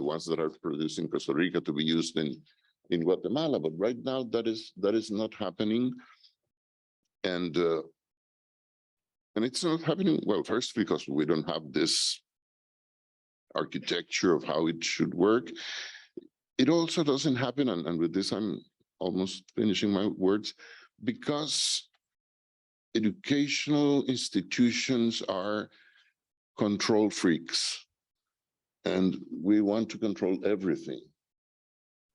the ones that are produced in Costa Rica to be used in Guatemala. But right now, that is not happening. And it's not happening, well, first, because we don't have this architecture of how it should work. It also doesn't happen, and with this, I'm almost finishing my words, because educational institutions are control freaks, and we want to control everything.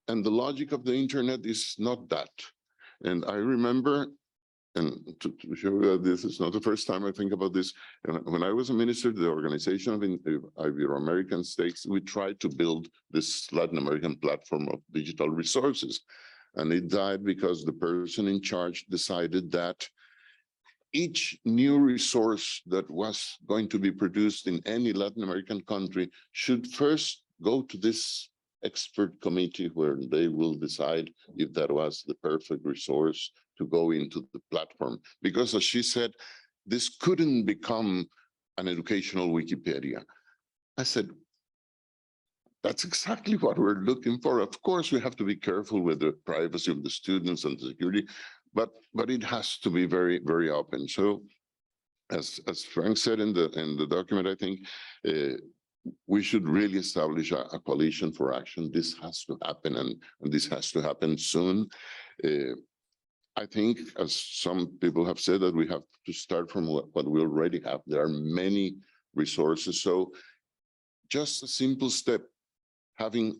And the logic of the internet is not that. And I remember, and to show you that this is not the first time I think about this, when I was a minister to the Organization of Ibero-American States, we tried to build this Latin American platform of digital resources. And it died because the person in charge decided that each new resource that was going to be produced in any Latin American country should first go to this expert committee where they will decide if that was the perfect resource to go into the platform. Because as she said, this couldn't become an educational Wikipedia. I said, that's exactly what we're looking for. Of course, we have to be careful with the privacy of the students and the security, but it has to be very, very open. So as Frank said in the document, I think we should really establish a coalition for action. This has to happen, and this has to happen soon. I think, as some people have said, that we have to start from what we already have. There are many resources. So just a simple step, having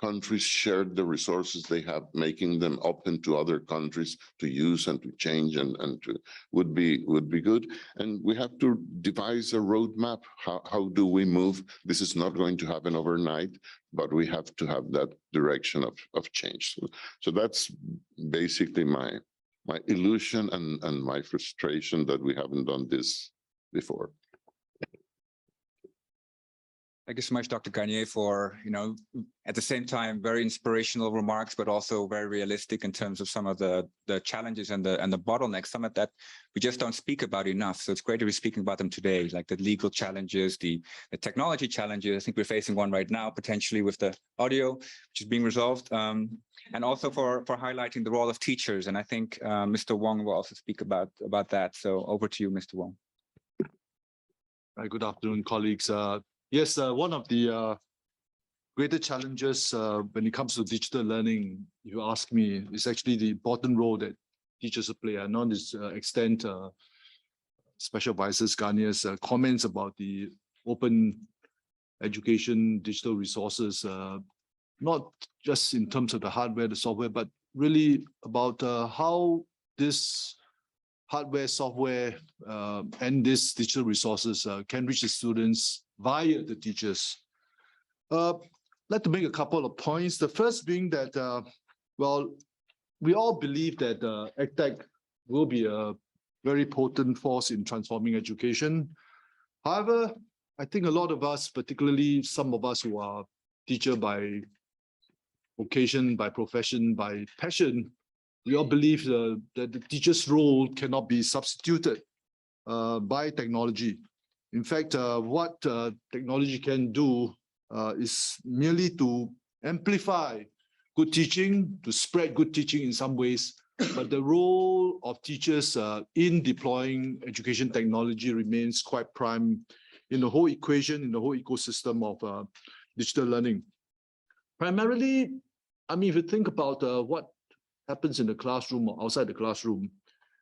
countries share the resources they have, making them open to other countries to use and to change and to would be good. And we have to devise a roadmap. How do we move? This is not going to happen overnight, but we have to have that direction of change. So that's basically my illusion and my frustration that we haven't done this before. Thank you so much, Dr. Garnier, for, at the same time, very inspirational remarks, but also very realistic in terms of some of the challenges and the bottlenecks, some of that we just don't speak about enough. So it's great to be speaking about them today, like the legal challenges, the technology challenges. I think we're facing one right now, potentially with the audio, which is being resolved, and also for highlighting the role of teachers. And I think Mr. Wong will also speak about that. So over to you, Mr. Wong. Good afternoon, colleagues. Yes, one of the greater challenges when it comes to digital learning, if you ask me, is actually the important role that teachers play. And on this extent, Special Advisor Garnier's comments about the open education digital resources, not just in terms of the hardware, the software, but really about how this hardware, software, and these digital resources can reach the students via the teachers. I'd like to make a couple of points. The first being that, well, we all believe that Edtech will be a very potent force in transforming education. However, I think a lot of us, particularly some of us who are teacher by vocation, by profession, by passion, we all believe that the teacher's role cannot be substituted by technology. In fact, what technology can do is merely to amplify good teaching, to spread good teaching in some ways, but the role of teachers in deploying education technology remains quite prime in the whole equation, in the whole ecosystem of digital learning. Primarily, I mean, if you think about what happens in the classroom or outside the classroom,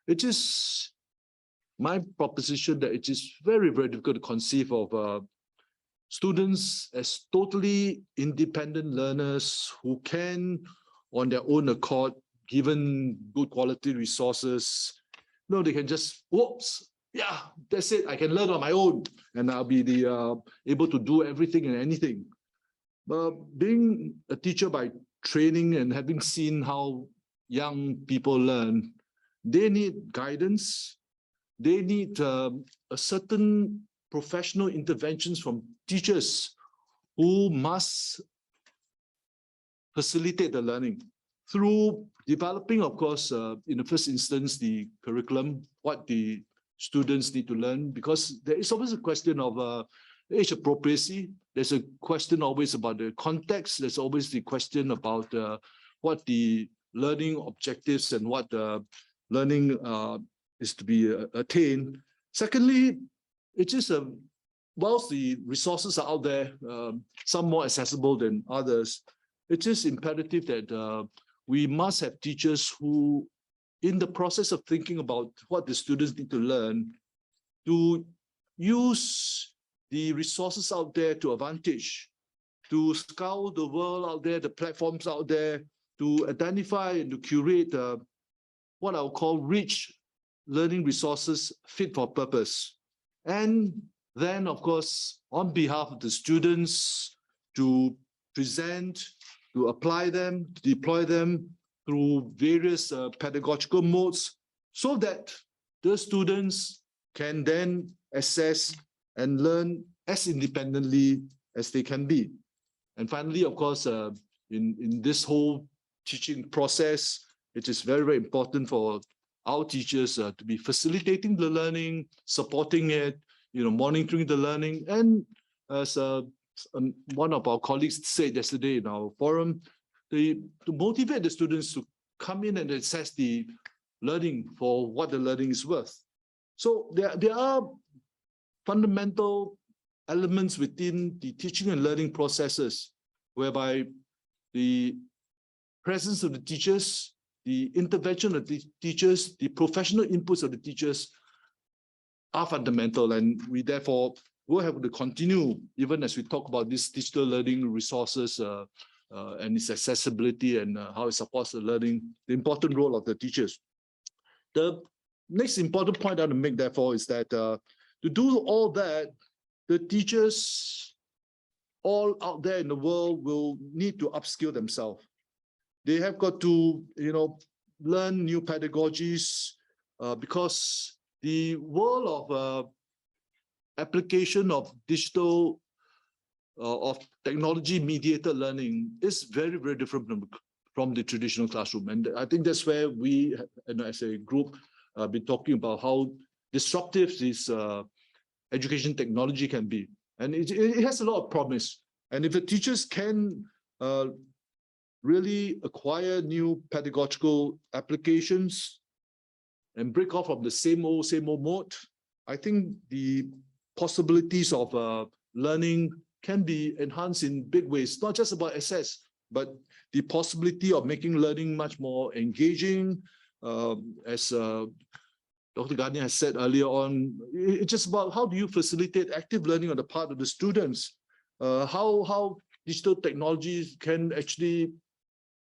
it is my proposition that it is very, very difficult to conceive of students as totally independent learners who can, on their own accord, given good quality resources, they can just, whoops, yeah, that's it, I can learn on my own, and I'll be able to do everything and anything. But being a teacher by training and having seen how young people learn, they need guidance. They need a certain professional interventions from teachers who must facilitate the learning through developing, of course, in the first instance, the curriculum, what the students need to learn, because there is always a question of age appropriacy. There's a question always about the context. There's always the question about what the learning objectives and what the learning is to be attained. Secondly, it is whilst the resources are out there, some more accessible than others, it is imperative that we must have teachers who, in the process of thinking about what the students need to learn, to use the resources out there to advantage, to scour the world out there, the platforms out there, to identify and to curate what I'll call rich learning resources fit for purpose. And then, of course, on behalf of the students, to present, to apply them, to deploy them through various pedagogical modes, so that the students can then assess and learn as independently as they can be. And finally, of course, in this whole teaching process, it is very, very important for our teachers to be facilitating the learning, supporting it, monitoring the learning. And as one of our colleagues said yesterday in our forum, to motivate the students to come in and assess the learning for what the learning is worth. So there are fundamental elements within the teaching and learning processes whereby the presence of the teachers, the intervention of the teachers, the professional inputs of the teachers are fundamental, and we therefore will have to continue even as we talk about these digital learning resources and its accessibility and how it supports the learning, the important role of the teachers. The next important point I want to make, therefore, is that to do all that, the teachers all out there in the world will need to upskill themselves. They have got to, learn new pedagogies because the world of application of digital, of technology-mediated learning is very, very different from the traditional classroom. And I think that's where we, as a group, been talking about how disruptive this education technology can be. And it has a lot of promise. And if the teachers can really acquire new pedagogical applications and break off from the same old mode, I think the possibilities of learning can be enhanced in big ways, not just about access, but the possibility of making learning much more engaging. As Dr. Gani has said earlier on, it's just about how do you facilitate active learning on the part of the students, how digital technologies can actually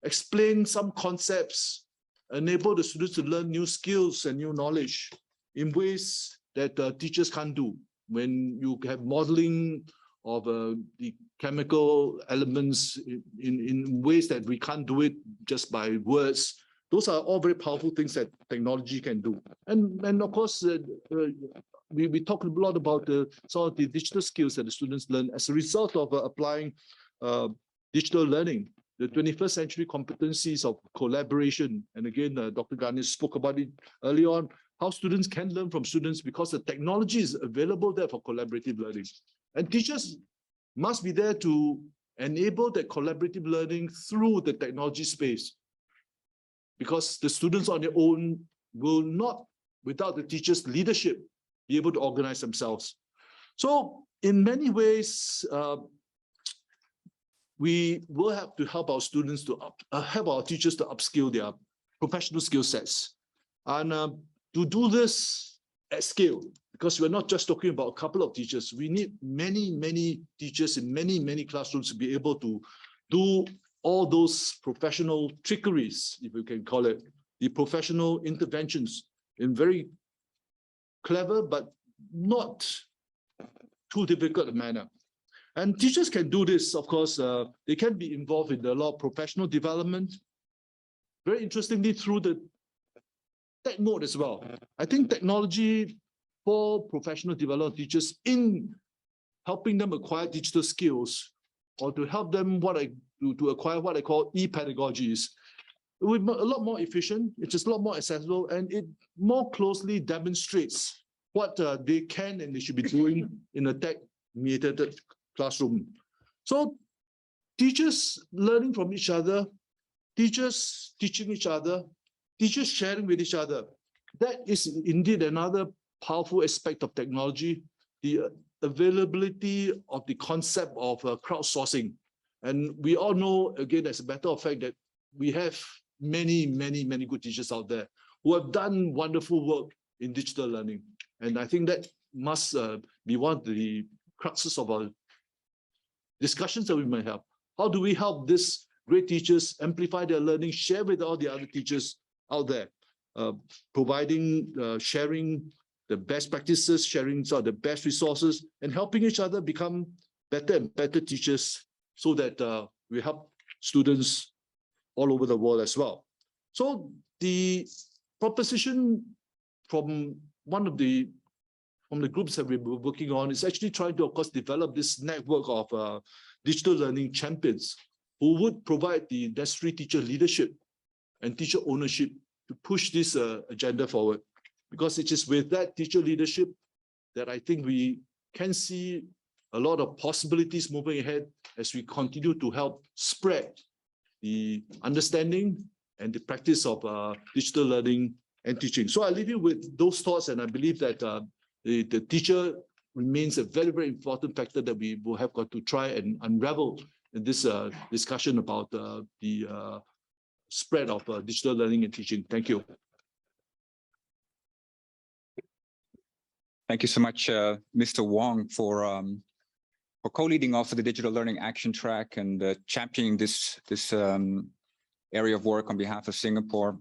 explain some concepts, enable the students to learn new skills and new knowledge in ways that teachers can't do. When you have modeling of the chemical elements in ways that we can't do it just by words, those are all very powerful things that technology can do. And of course, we talk a lot about some of the digital skills that the students learn as a result of applying digital learning. The 21st century competencies of collaboration. And again, Dr. Garnier spoke about it early on, how students can learn from students because the technology is available there for collaborative learning. And teachers must be there to enable that collaborative learning through the technology space. Because the students on their own will not, without the teacher's leadership, be able to organize themselves. So in many ways, we will have to help our students to help our teachers to upskill their professional skill sets. And to do this at scale, because we're not just talking about a couple of teachers, we need many, many teachers in many, many classrooms to be able to do all those professional trickeries, if you can call it, the professional interventions in very clever, but not too difficult a manner. And teachers can do this, of course, they can be involved in a lot of professional development, very interestingly through the tech mode as well. I think technology for professional development teachers in helping them acquire digital skills or to help them to acquire what I call e-pedagogies, it will be a lot more efficient, it's just a lot more accessible, and it more closely demonstrates what they can and they should be doing in a tech mediated classroom. So teachers learning from each other, teachers teaching each other, teachers sharing with each other. That is indeed another powerful aspect of technology, the availability of the concept of crowdsourcing. And we all know, again, as a matter of fact, that we have many good teachers out there who have done wonderful work in digital learning. And I think that must be one of the cruxes of our discussions that we might have. How do we help these great teachers amplify their learning, share with all the other teachers out there, providing, sharing the best practices, sharing some of the best resources, and helping each other become better and better teachers so that we help students all over the world as well. So the proposition from one of the groups that we're working on is actually trying to, of course, develop this network of digital learning champions who would provide the necessary teacher leadership and teacher ownership to push this agenda forward. Because it is with that teacher leadership that I think we can see a lot of possibilities moving ahead as we continue to help spread the understanding and the practice of digital learning and teaching. So I leave you with those thoughts, and I believe that the teacher remains a very important factor that we will have got to try and unravel in this discussion about the spread of digital learning and teaching. Thank you. Thank you so much, Mr. Wong, for co-leading also the Digital Learning Action Track and championing this area of work on behalf of Singapore,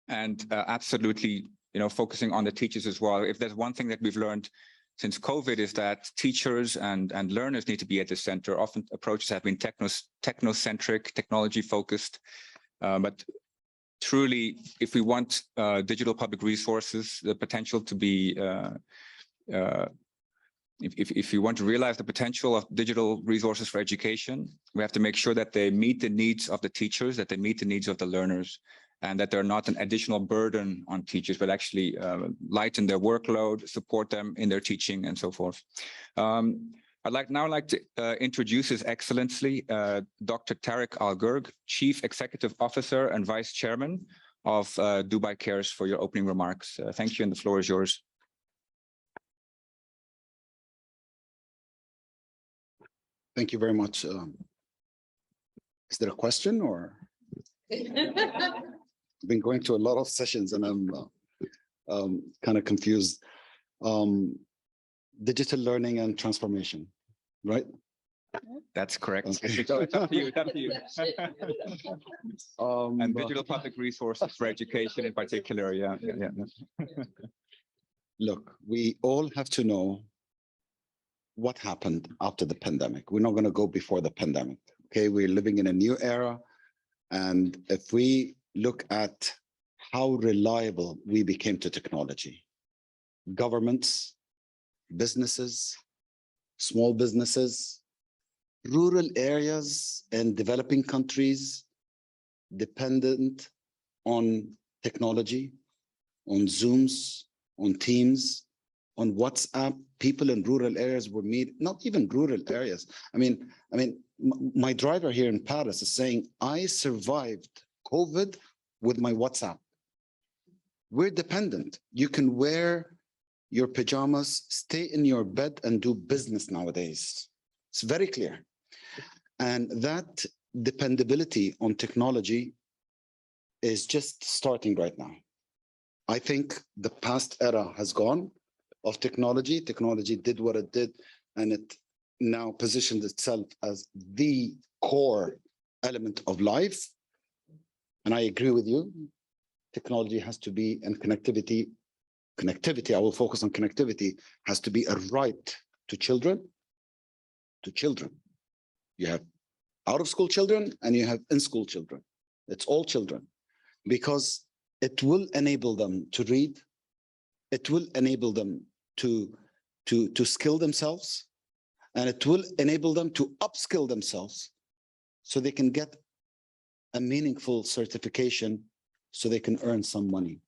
and absolutely, focusing on the teachers as well. If there's one thing that we've learned since COVID is that teachers and learners need to be at the center. Often approaches have been technocentric, technology-focused, but truly, if we want digital public resources, the potential to be, if we want to realize the potential of digital resources for education, we have to make sure that they meet the needs of the teachers, that they meet the needs of the learners, and that they're not an additional burden on teachers, but actually lighten their workload, support them in their teaching, and so forth. I'd now like to introduce His Excellency, Dr. Tariq Al-Gurg, Chief Executive Officer and Vice Chairman of Dubai Cares, for your opening remarks. Thank you, and the floor is yours. Thank you very much. Is there a question, or? I've been going to a lot of sessions and I'm kind of confused. Digital learning and transformation, right? That's correct. Okay. It's up to you. It's up to you. And digital public resources for education in particular. Yeah. Look, we all have to know what happened after the pandemic. We're not going to go before the pandemic. Okay, we're living in a new era. And if we look at how reliable we became to technology, governments, businesses, small businesses, rural areas and developing countries dependent on technology, on Zooms, on Teams, on WhatsApp. People in rural areas were not even rural areas. I mean, my driver here in Paris is saying, I survived COVID with my WhatsApp. We're dependent. You can wear your pajamas, stay in your bed and do business nowadays. It's very clear. And that dependability on technology is just starting right now. I think the past era has gone of technology. Technology did what it did, and it now positioned itself as the core element of life. And I agree with you. Technology has to be, and connectivity, I will focus on connectivity, has to be a right to children. You have out-of-school children and you have in-school children. It's all children, because it will enable them to read. It will enable them to skill themselves, and it will enable them to upskill themselves so they can get a meaningful certification, so they can earn some money.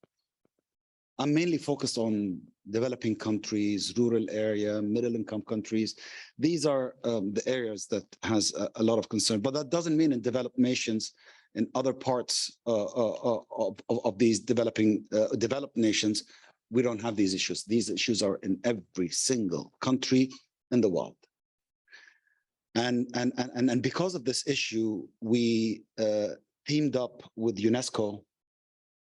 I'm mainly focused on developing countries, rural area, middle income countries. These are the areas that has a lot of concern, but that doesn't mean in developed nations, in other parts of these developed nations, we don't have these issues. These issues are in every single country in the world. And because of this issue, we teamed up with UNESCO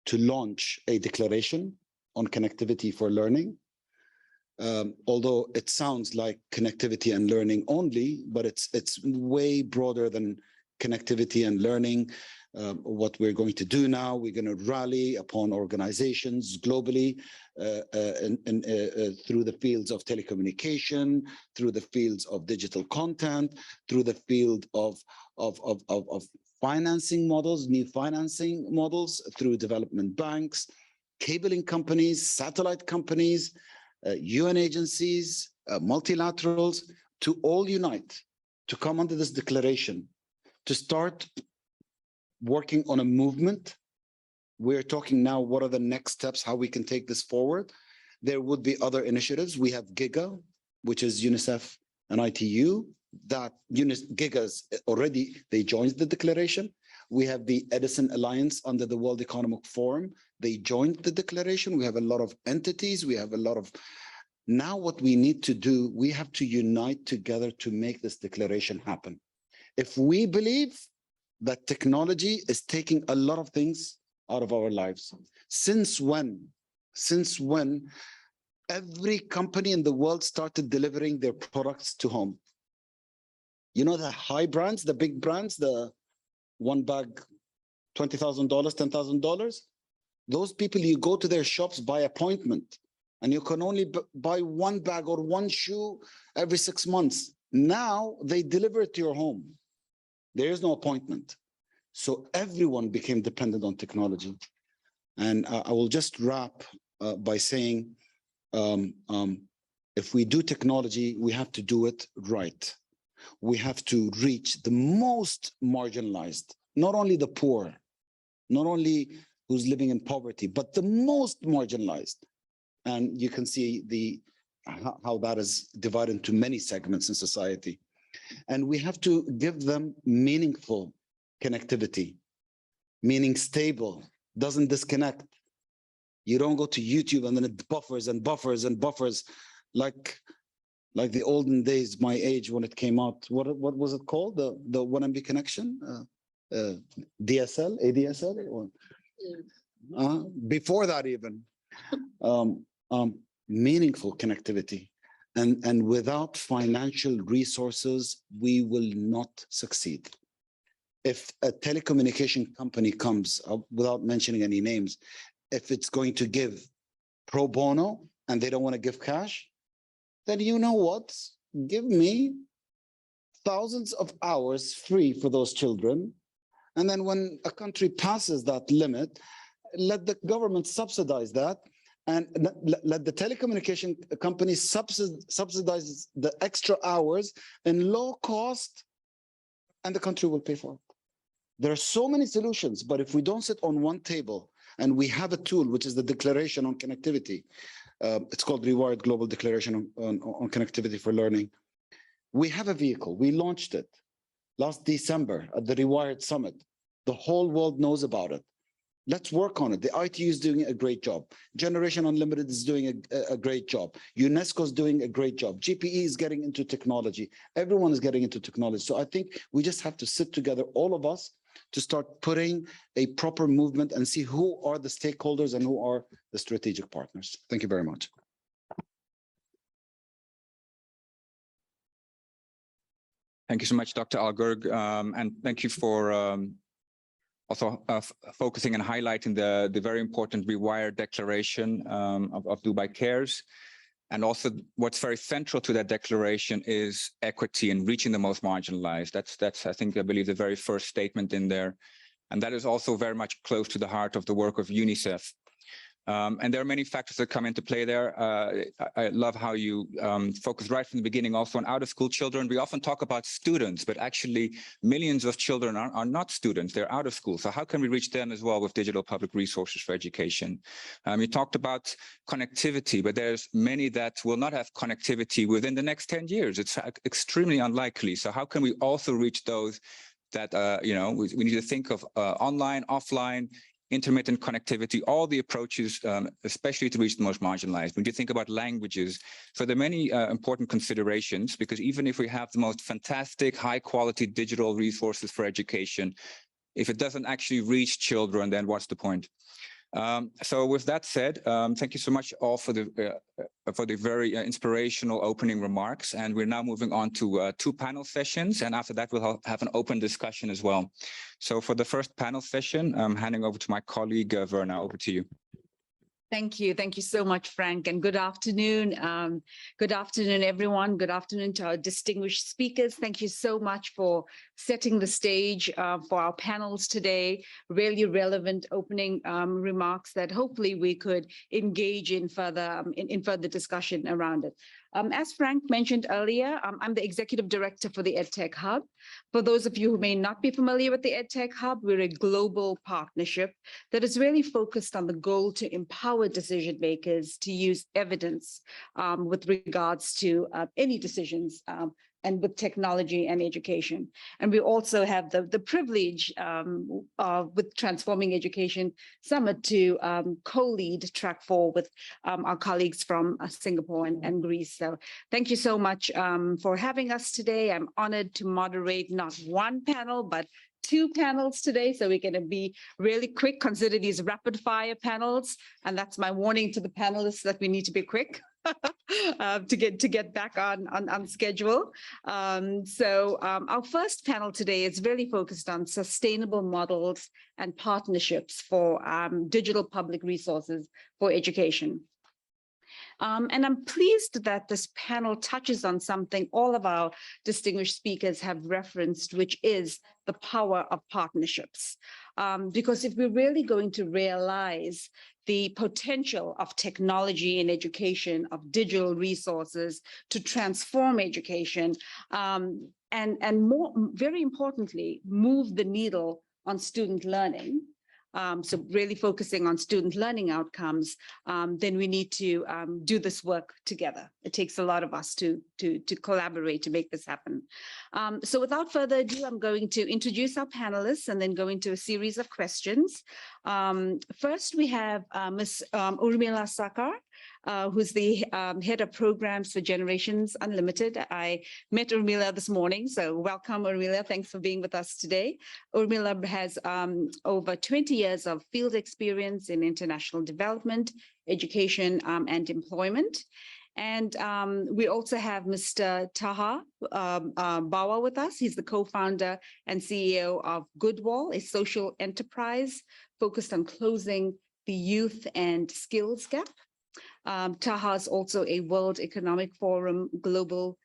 to launch a declaration on connectivity for learning. Although it sounds like connectivity and learning only, but it's way broader than connectivity and learning. What we're going to do now, we're going to rally upon organizations globally through the fields of telecommunication, through the fields of digital content, through the field of financing models, new financing models, through development banks, cabling companies, satellite companies, UN agencies, multilaterals, to all unite, to come under this declaration, to start working on a movement. We're talking now, what are the next steps, how we can take this forward. There would be other initiatives. We have GIGA, which is UNICEF and ITU, that GIGA's already, they joined the declaration. We have the Edison Alliance under the World Economic Forum. They joined the declaration. We have a lot of entities. We have a lot of, now what we need to do, we have to unite together to make this declaration happen. If we believe that technology is taking a lot of things out of our lives, since when every company in the world started delivering their products to home? You know, the high brands, the big brands, the one bag, $20,000, $10,000. Those people, you go to their shops by appointment, and you can only buy one bag or one shoe every 6 months. Now they deliver it to your home. There is no appointment. So everyone became dependent on technology. And I will just wrap by saying, if we do technology, we have to do it right. We have to reach the most marginalized, not only the poor, not only who's living in poverty, but the most marginalized. And you can see how that is divided into many segments in society. And we have to give them meaningful connectivity, meaning stable, doesn't disconnect. You don't go to YouTube and then it buffers and buffers and buffers like the olden days, my age, when it came out. What was it called? The 1 MB connection? DSL, ADSL? Or, before that even. Meaningful connectivity. And without financial resources, we will not succeed. If a telecommunication company comes, without mentioning any names, if it's going to give pro bono and they don't want to give cash, then you know what? Give me thousands of hours free for those children. And then when a country passes that limit, let the government subsidize that, and let the telecommunication companies subsidize the extra hours in low cost, and the country will pay for it. There are so many solutions, but if we don't sit on one table, and we have a tool, which is the Declaration on Connectivity, it's called Rewired Global Declaration on Connectivity for Learning. We have a vehicle. We launched it last December at the Rewired Summit. The whole world knows about it. Let's work on it. The ITU is doing a great job. Generation Unlimited is doing a great job. UNESCO is doing a great job. GPE is getting into technology. Everyone is getting into technology. So I think we just have to sit together, all of us, to start putting a proper movement and see who are the stakeholders and who are the strategic partners. Thank you very much. Thank you so much, Dr. Al-Gurg, and thank you for also focusing and highlighting the very important Rewired Declaration of Dubai Cares. And also what's very central to that declaration is equity and reaching the most marginalized. That's I think, I believe, the very first statement in there. And that is also very much close to the heart of the work of UNICEF. And there are many factors that come into play there. I love how you focus right from the beginning also on out-of-school children. We often talk about students, but actually millions of children are not students. They're out of school. So how can we reach them as well with digital public resources for education? You talked about connectivity, but there's many that will not have connectivity within the next 10 years. It's extremely unlikely. So how can we also reach those that, we need to think of online, offline, intermittent connectivity, all the approaches, especially to reach the most marginalized. When you think about languages, so there are many important considerations, because even if we have the most fantastic, high quality digital resources for education, if it doesn't actually reach children, then what's the point? So with that said, thank you so much all for the very inspirational opening remarks. And we're now moving on to 2 panel sessions. And after that, we'll have an open discussion as well. So for the first panel session, I'm handing over to my colleague, Verna. Over to you. Thank you. Thank you so much, Frank, and good afternoon. Good afternoon, everyone. Good afternoon to our distinguished speakers. Thank you so much for setting the stage for our panels today. Really relevant opening remarks that hopefully we could engage in further discussion around it. As Frank mentioned earlier, I'm the Executive Director for the Edtech Hub. For those of you who may not be familiar with the Edtech Hub, we're a global partnership that is really focused on the goal to empower decision makers to use evidence with regards to any decisions and with technology and education. And we also have the privilege with Transforming Education Summit to co-lead track 4 with our colleagues from Singapore and Greece. So thank you so much for having us today. I'm honored to moderate not 1 panel, but 2 panels today. So we're going to be really quick. Consider these rapid fire panels. And that's my warning to the panelists that we need to be quick. to get back on schedule. Our first panel today is really focused on sustainable models and partnerships for digital public resources for education. And I'm pleased that this panel touches on something all of our distinguished speakers have referenced, which is the power of partnerships. Because if we're really going to realize the potential of technology in education, of digital resources to transform education, and more, very importantly, move the needle on student learning, so really focusing on student learning outcomes, then we need to do this work together. It takes a lot of us to collaborate to make this happen. So without further ado, I'm going to introduce our panelists and then go into a series of questions. First, we have Ms. Urmila Sakar, who's the head of programs for Generations Unlimited. I met Urmila this morning, so welcome, Urmila. Thanks for being with us today. Urmila has over 20 years of field experience in international development, education, and employment. And we also have Mr. Taha Bawa with us. He's the co-founder and CEO of Goodwall, a social enterprise focused on closing the youth and skills gap. Taha is also a World Economic Forum global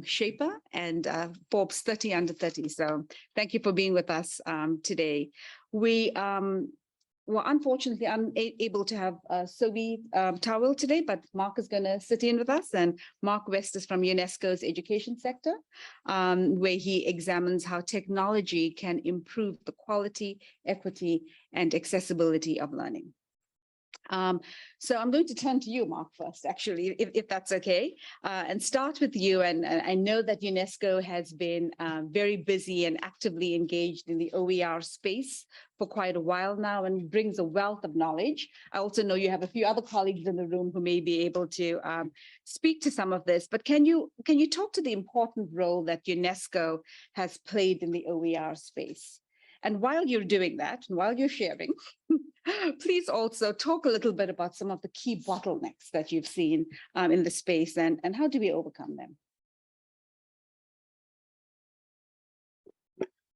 shaper and Forbes 30 under 30. So thank you for being with us today. We were unfortunately unable to have Sobi Tawil today, but Mark is going to sit in with us. And Mark West is from UNESCO's education sector, where he examines how technology can improve the quality, equity, and accessibility of learning. So I'm going to turn to you, Mark, first, actually, if that's okay, and start with you. And I know that UNESCO has been very busy and actively engaged in the OER space for quite a while now and brings a wealth of knowledge. I also know you have a few other colleagues in the room who may be able to speak to some of this, but can you talk to the important role that UNESCO has played in the OER space? And while you're doing that, and while you're sharing, please also talk a little bit about some of the key bottlenecks that you've seen in the space and how do we overcome them?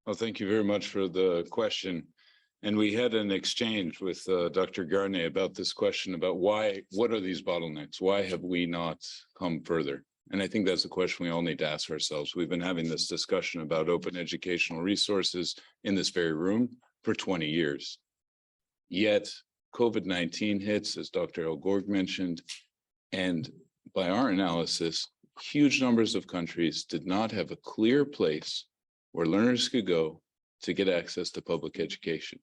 Well, thank you very much for the question. And we had an exchange with Dr. Garnier about this question about what are these bottlenecks? Why have we not come further? And I think that's a question we all need to ask ourselves. We've been having this discussion about open educational resources in this very room for 20 years. Yet COVID-19 hits, as Dr. Elgorg mentioned, and by our analysis, huge numbers of countries did not have a clear place where learners could go to get access to public education.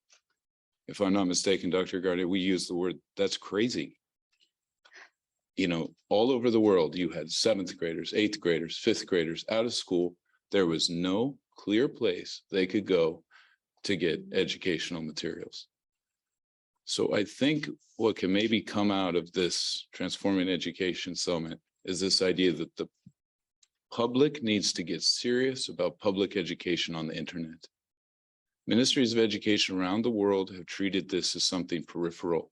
If I'm not mistaken, Dr. Garnier, we use the word, that's crazy. You know, all over the world, you had 7th graders, 8th graders, 5th graders out of school. There was no clear place they could go to get educational materials. So I think what can maybe come out of this Transforming Education Summit is this idea that the public needs to get serious about public education on the internet. Ministries of education around the world have treated this as something peripheral.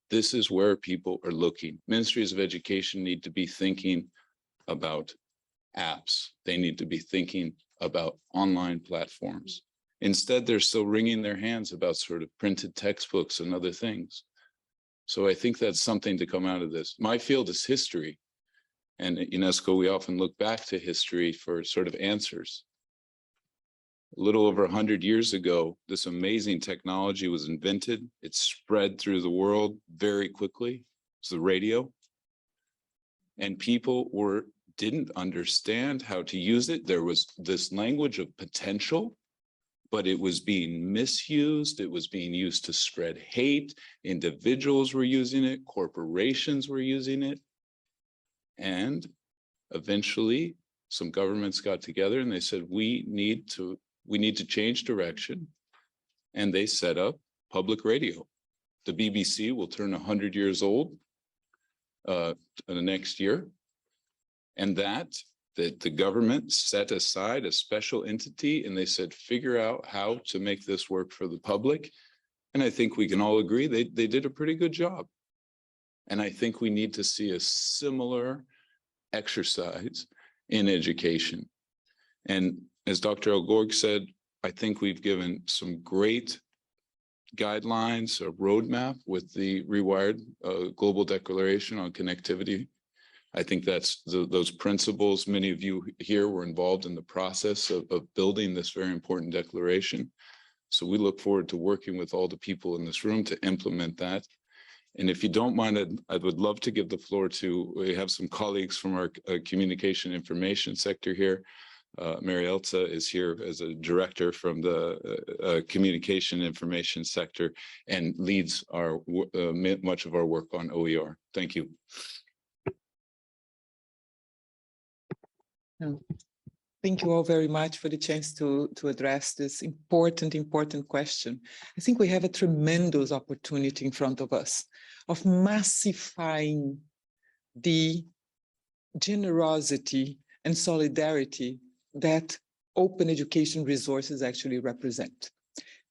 This is where people are looking. Ministries of education need to be thinking about apps. They need to be thinking about online platforms. Instead, they're still wringing their hands about sort of printed textbooks and other things. So I think that's something to come out of this. My field is history. And at UNESCO, we often look back to history for sort of answers. A little over 100 years ago, this amazing technology was invented. It spread through the world very quickly. It's the radio. And people didn't understand how to use it. There was this language of potential, but it was being misused. It was being used to spread hate. Individuals were using it. Corporations were using it. And eventually, some governments got together and they said, we need to change direction. And they set up public radio. The BBC will turn 100 years old the next year. And the government set aside a special entity and they said, figure out how to make this work for the public. And I think we can all agree they did a pretty good job. And I think we need to see a similar exercise in education. And as Dr. Elgorg said, I think we've given some great guidelines, a roadmap with the Rewired Global Declaration on Connectivity. I think that's those principles. Many of you here were involved in the process of building this very important declaration. So we look forward to working with all the people in this room to implement that. And if you don't mind, I would love to give the floor to, we have some colleagues from our communication information sector here. Mary Elsa is here as a director from the communication information sector and leads our much of our work on OER. Thank you. Thank you all very much for the chance to address this important question. I think we have a tremendous opportunity in front of us of massifying the generosity and solidarity that open education resources actually represent.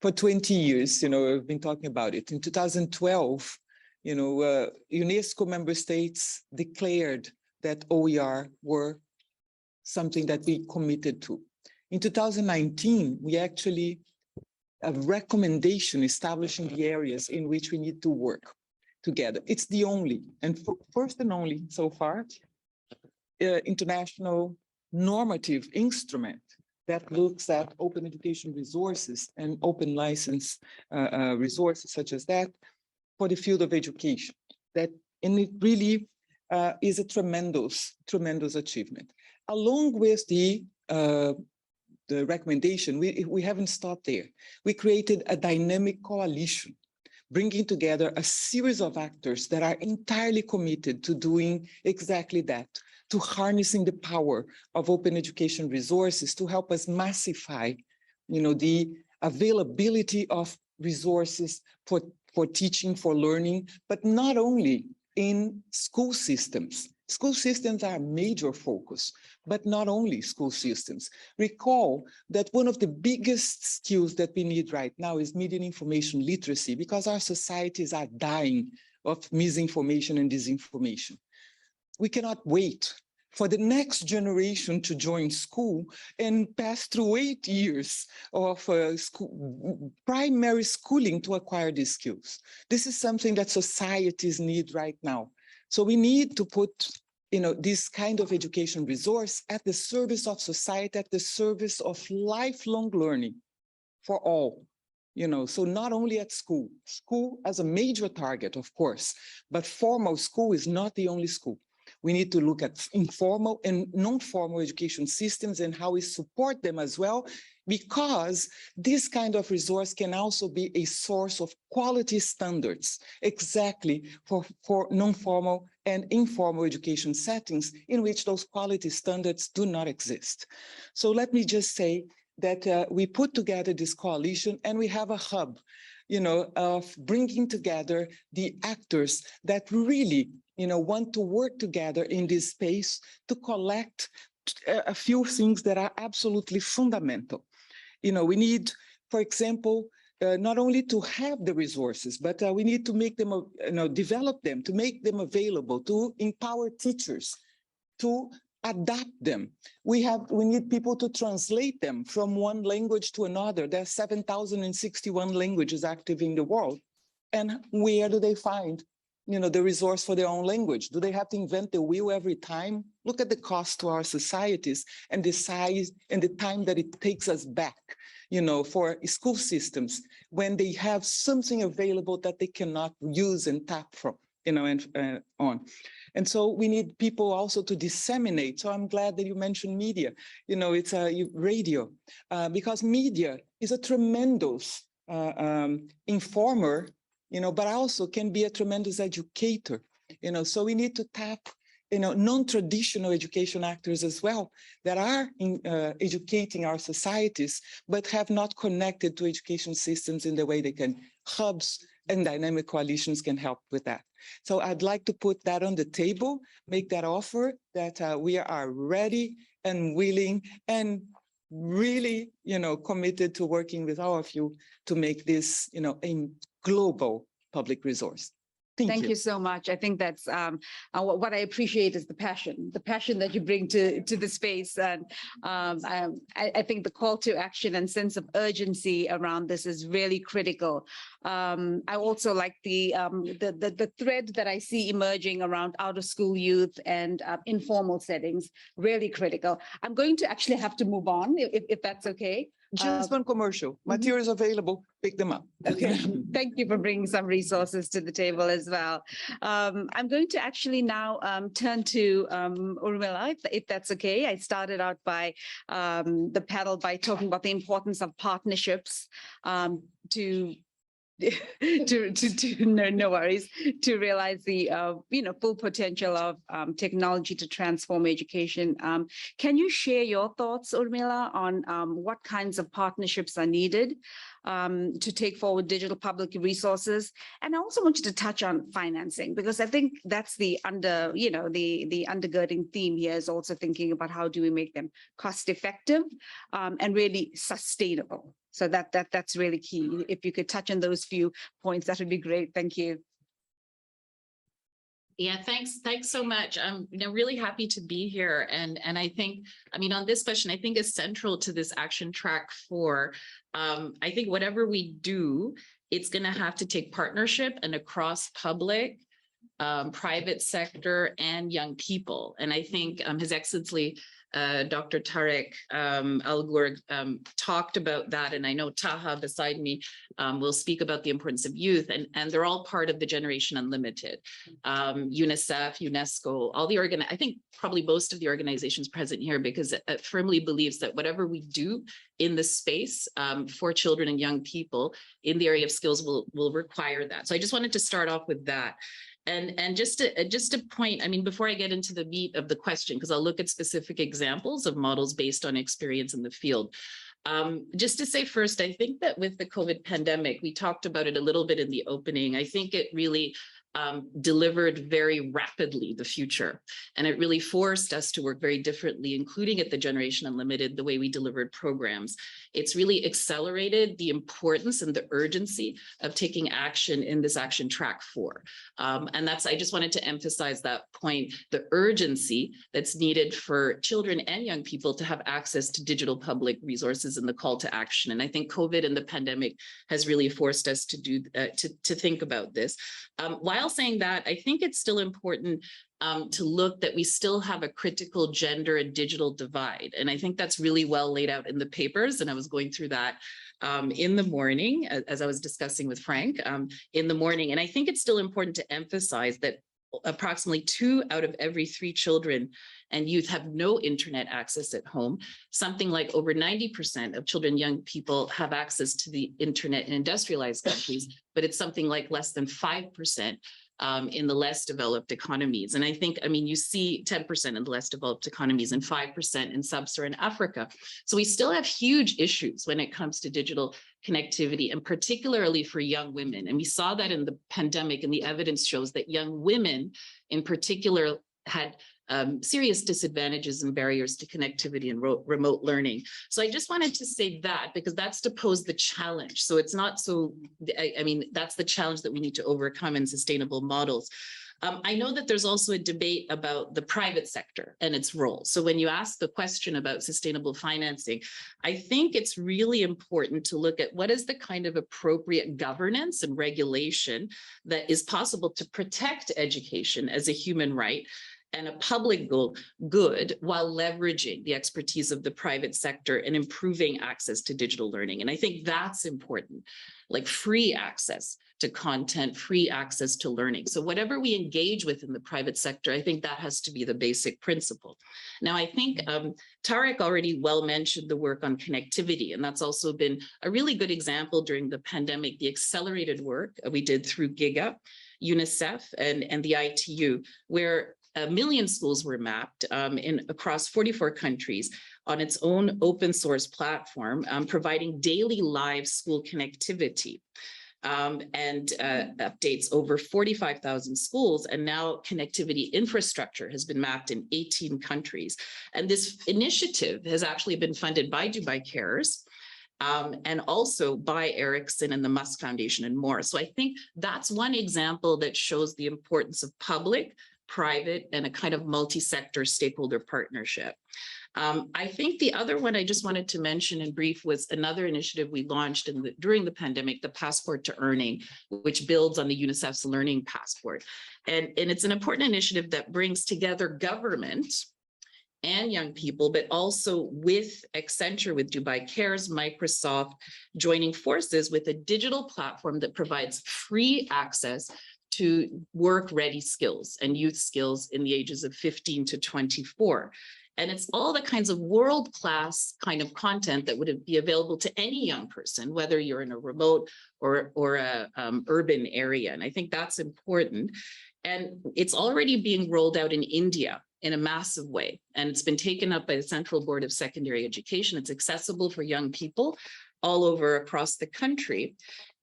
For 20 years, we've been talking about it. In 2012, UNESCO member states declared that OER were something that we committed to. In 2019, we actually a recommendation establishing the areas in which we need to work together. It's the only, and first and only so far, international normative instrument that looks at open education resources and open license resources such as that for the field of education. And it really is a tremendous achievement. Along with the recommendation, we haven't stopped there. We created a dynamic coalition, bringing together a series of actors that are entirely committed to doing exactly that, to harnessing the power of open education resources to help us massify, the availability of resources for teaching, for learning, but not only in school systems. School systems are a major focus, but not only school systems. Recall that one of the biggest skills that we need right now is media and information literacy, because our societies are dying of misinformation and disinformation. We cannot wait for the next generation to join school and pass through 8 years of primary schooling to acquire these skills. This is something that societies need right now. So we need to put, this kind of education resource at the service of society, at the service of lifelong learning for all. So not only at school as a major target, of course, but formal school is not the only school. We need to look at informal and non-formal education systems and how we support them as well, because this kind of resource can also be a source of quality standards exactly for non-formal and informal education settings in which those quality standards do not exist. So let me just say that we put together this coalition and we have a hub, of bringing together the actors that really, want to work together in this space to collect a few things that are absolutely fundamental. We need, for example, not only to have the resources, but we need to make them, develop them, to make them available, to empower teachers, to adapt them. We need people to translate them from one language to another. There are 7,061 languages active in the world. And where do they find, the resource for their own language? Do they have to invent the wheel every time? Look at the cost to our societies and the size and the time that it takes us back, for school systems when they have something available that they cannot use and tap from, and on. And so we need people also to disseminate. So I'm glad that you mentioned media. It's radio, because media is a tremendous informer, but also can be a tremendous educator. So we need to tap, non-traditional education actors as well that are educating our societies, but have not connected to education systems in the way they can. Hubs and dynamic coalitions can help with that. So I'd like to put that on the table, make that offer that we are ready and willing and really, committed to working with all of you to make this, a global public resource. Thank you so much. I think that's what I appreciate is the passion that you bring to the space. And I think the call to action and sense of urgency around this is really critical. I also like the thread that I see emerging around out of school youth and informal settings, really critical. I'm going to actually have to move on if that's okay. Just one commercial. Materials available, pick them up. Okay, thank you for bringing some resources to the table as well. I'm going to actually now turn to Urmila, if that's okay. I started out by the panel by talking about the importance of partnerships no worries, to realize the full potential of technology to transform education. Can you share your thoughts, Urmila, on what kinds of partnerships are needed to take forward digital public resources? And I also want you to touch on financing, because I think that's the the undergirding theme here is also thinking about how do we make them cost effective and really sustainable. So that's really key. If you could touch on those few points, that would be great. Thank you. Yeah, thanks so much. I'm really happy to be here. And I think, on this question, I think is central to this action track for, I think whatever we do, it's going to have to take partnership and across public, private sector and young people. And I think His Excellency, Dr. Tarek Al-Gur talked about that, and I know Taha beside me will speak about the importance of youth, and they're all part of the Generation Unlimited, UNICEF, UNESCO, all the I think probably most of the organizations present here, because it firmly believes that whatever we do in the space for children and young people in the area of skills will require that. So I just wanted to start off with that. And just to point, before I get into the meat of the question, because I'll look at specific examples of models based on experience in the field. Just to say first, I think that with the COVID pandemic, we talked about it a little bit in the opening. I think it really delivered very rapidly the future. And it really forced us to work very differently, including at the Generation Unlimited, the way we delivered programs. It's really accelerated the importance and the urgency of taking action in this action track 4. And I just wanted to emphasize that point, the urgency that's needed for children and young people to have access to digital public resources and the call to action. And I think COVID and the pandemic has really forced us to do to think about this. While saying that, I think it's still important to look that we still have a critical gender and digital divide. And I think that's really well laid out in the papers. And I was going through that in the morning, as I was discussing with Frank in the morning. And I think it's still important to emphasize that approximately 2 out of every 3 children and youth have no internet access at home. Something like over 90% of children, young people have access to the internet in industrialized countries, but it's something like less than 5% in the less developed economies. And I think, I mean, you see 10% in the less developed economies and 5% in Sub-Saharan Africa. So we still have huge issues when it comes to digital connectivity, and particularly for young women. And we saw that in the pandemic, and the evidence shows that young women in particular had serious disadvantages and barriers to connectivity and remote learning. So I just wanted to say that, because that's to pose the challenge. So it's not so, I mean, that's the challenge that we need to overcome in sustainable models. I know that there's also a debate about the private sector and its role. So when you ask the question about sustainable financing, I think it's really important to look at what is the kind of appropriate governance and regulation that is possible to protect education as a human right and a public good while leveraging the expertise of the private sector and improving access to digital learning. And I think that's important, like free access to content, free access to learning. So whatever we engage with in the private sector, I think that has to be the basic principle. Now, I think Tarek already well mentioned the work on connectivity, and that's also been a really good example during the pandemic, the accelerated work we did through GIGA, UNICEF, and the ITU, where 1 million schools were mapped across 44 countries on its own open source platform, providing daily live school connectivity and updates over 45,000 schools. And now connectivity infrastructure has been mapped in 18 countries. And this initiative has actually been funded by Dubai Cares, and also by Ericsson and the Musk Foundation and more. So I think that's one example that shows the importance of public, private, and a kind of multi-sector stakeholder partnership. I think the other one I just wanted to mention in brief was another initiative we launched during the pandemic, the Passport to Earning, which builds on the UNICEF's Learning Passport. And it's an important initiative that brings together government and young people, but also with Accenture, with Dubai Cares, Microsoft, joining forces with a digital platform that provides free access to work-ready skills and youth skills in the ages of 15 to 24. And it's all the kinds of world-class kind of content that would be available to any young person, whether you're in a remote or a urban area. And I think that's important. And it's already being rolled out in India in a massive way. And it's been taken up by the Central Board of Secondary Education. It's accessible for young people all over across the country.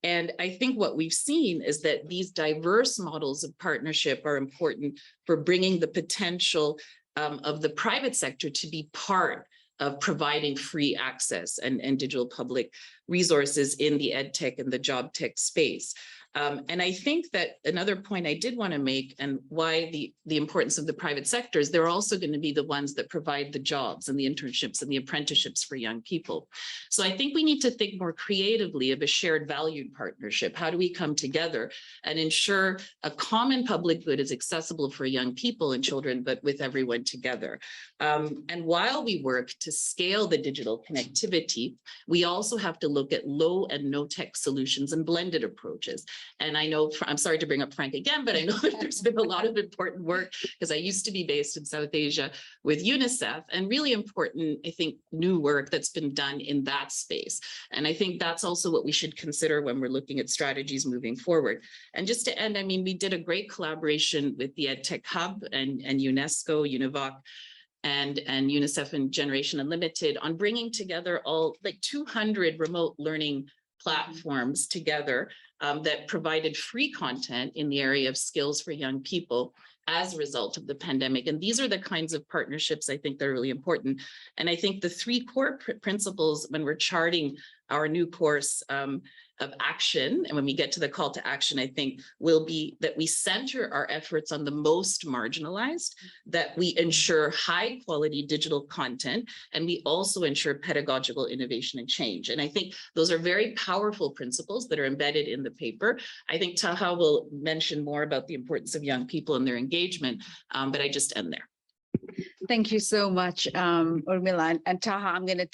And I think what we've seen is that these diverse models of partnership are important for bringing the potential of the private sector to be part of providing free access and digital public resources in the edtech and the job tech space. And I think that another point I did want to make, and why the importance of the private sector, is they're also going to be the ones that provide the jobs and the internships and the apprenticeships for young people. So I think we need to think more creatively of a shared valued partnership. How do we come together and ensure a common public good is accessible for young people and children, but with everyone together? And while we work to scale the digital connectivity, we also have to look at low and no tech solutions and blended approaches. And I know, I'm sorry to bring up Frank again, but I know that there's been a lot of important work, because I used to be based in South Asia with UNICEF, and really important, I think, new work that's been done in that space. And I think that's also what we should consider when we're looking at strategies moving forward. And just to end, I mean, we did a great collaboration with the EdTech Hub and UNESCO, UNIVOC, and UNICEF and Generation Unlimited on bringing together all like 200 remote learning platforms together that provided free content in the area of skills for young people as a result of the pandemic. And these are the kinds of partnerships I think that are really important. And I think the 3 core principles when we're charting our new course action, and when we get to the call to action, I think will be that we center our efforts on the most marginalized, that we ensure high quality digital content, and we also ensure pedagogical innovation and change. And I think those are very powerful principles that are embedded in the paper. I think Taha will mention more about the importance of young people and their engagement, but I just end there. Thank you so much, Urmila. And Taha,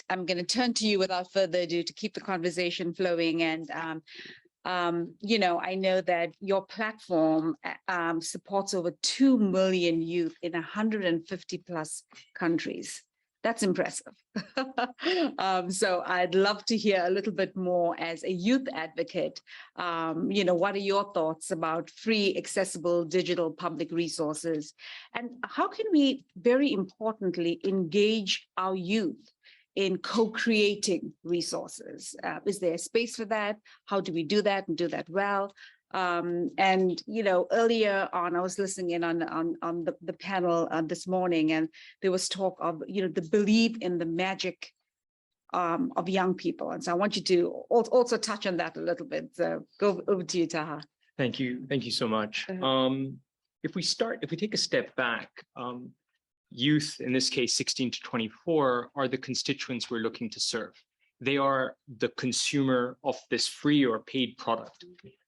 I'm gonna turn to you without further ado to keep the conversation flowing. And I know that your platform supports over 2 million youth in 150 plus countries. That's impressive. So I'd love to hear a little bit more as a youth advocate. What are your thoughts about free, accessible digital public resources? And how can we, very importantly, engage our youth in co-creating resources? Is there a space for that? How do we do that and do that well? Earlier on, I was listening in on the panel this morning, and there was talk of, the belief in the magic of young people. And so I want you to also touch on that a little bit. So go over to you, Taha. Thank you. Thank you so much. If we take a step back, youth, in this case, 16 to 24, are the constituents we're looking to serve. They are the consumer of this free or paid product.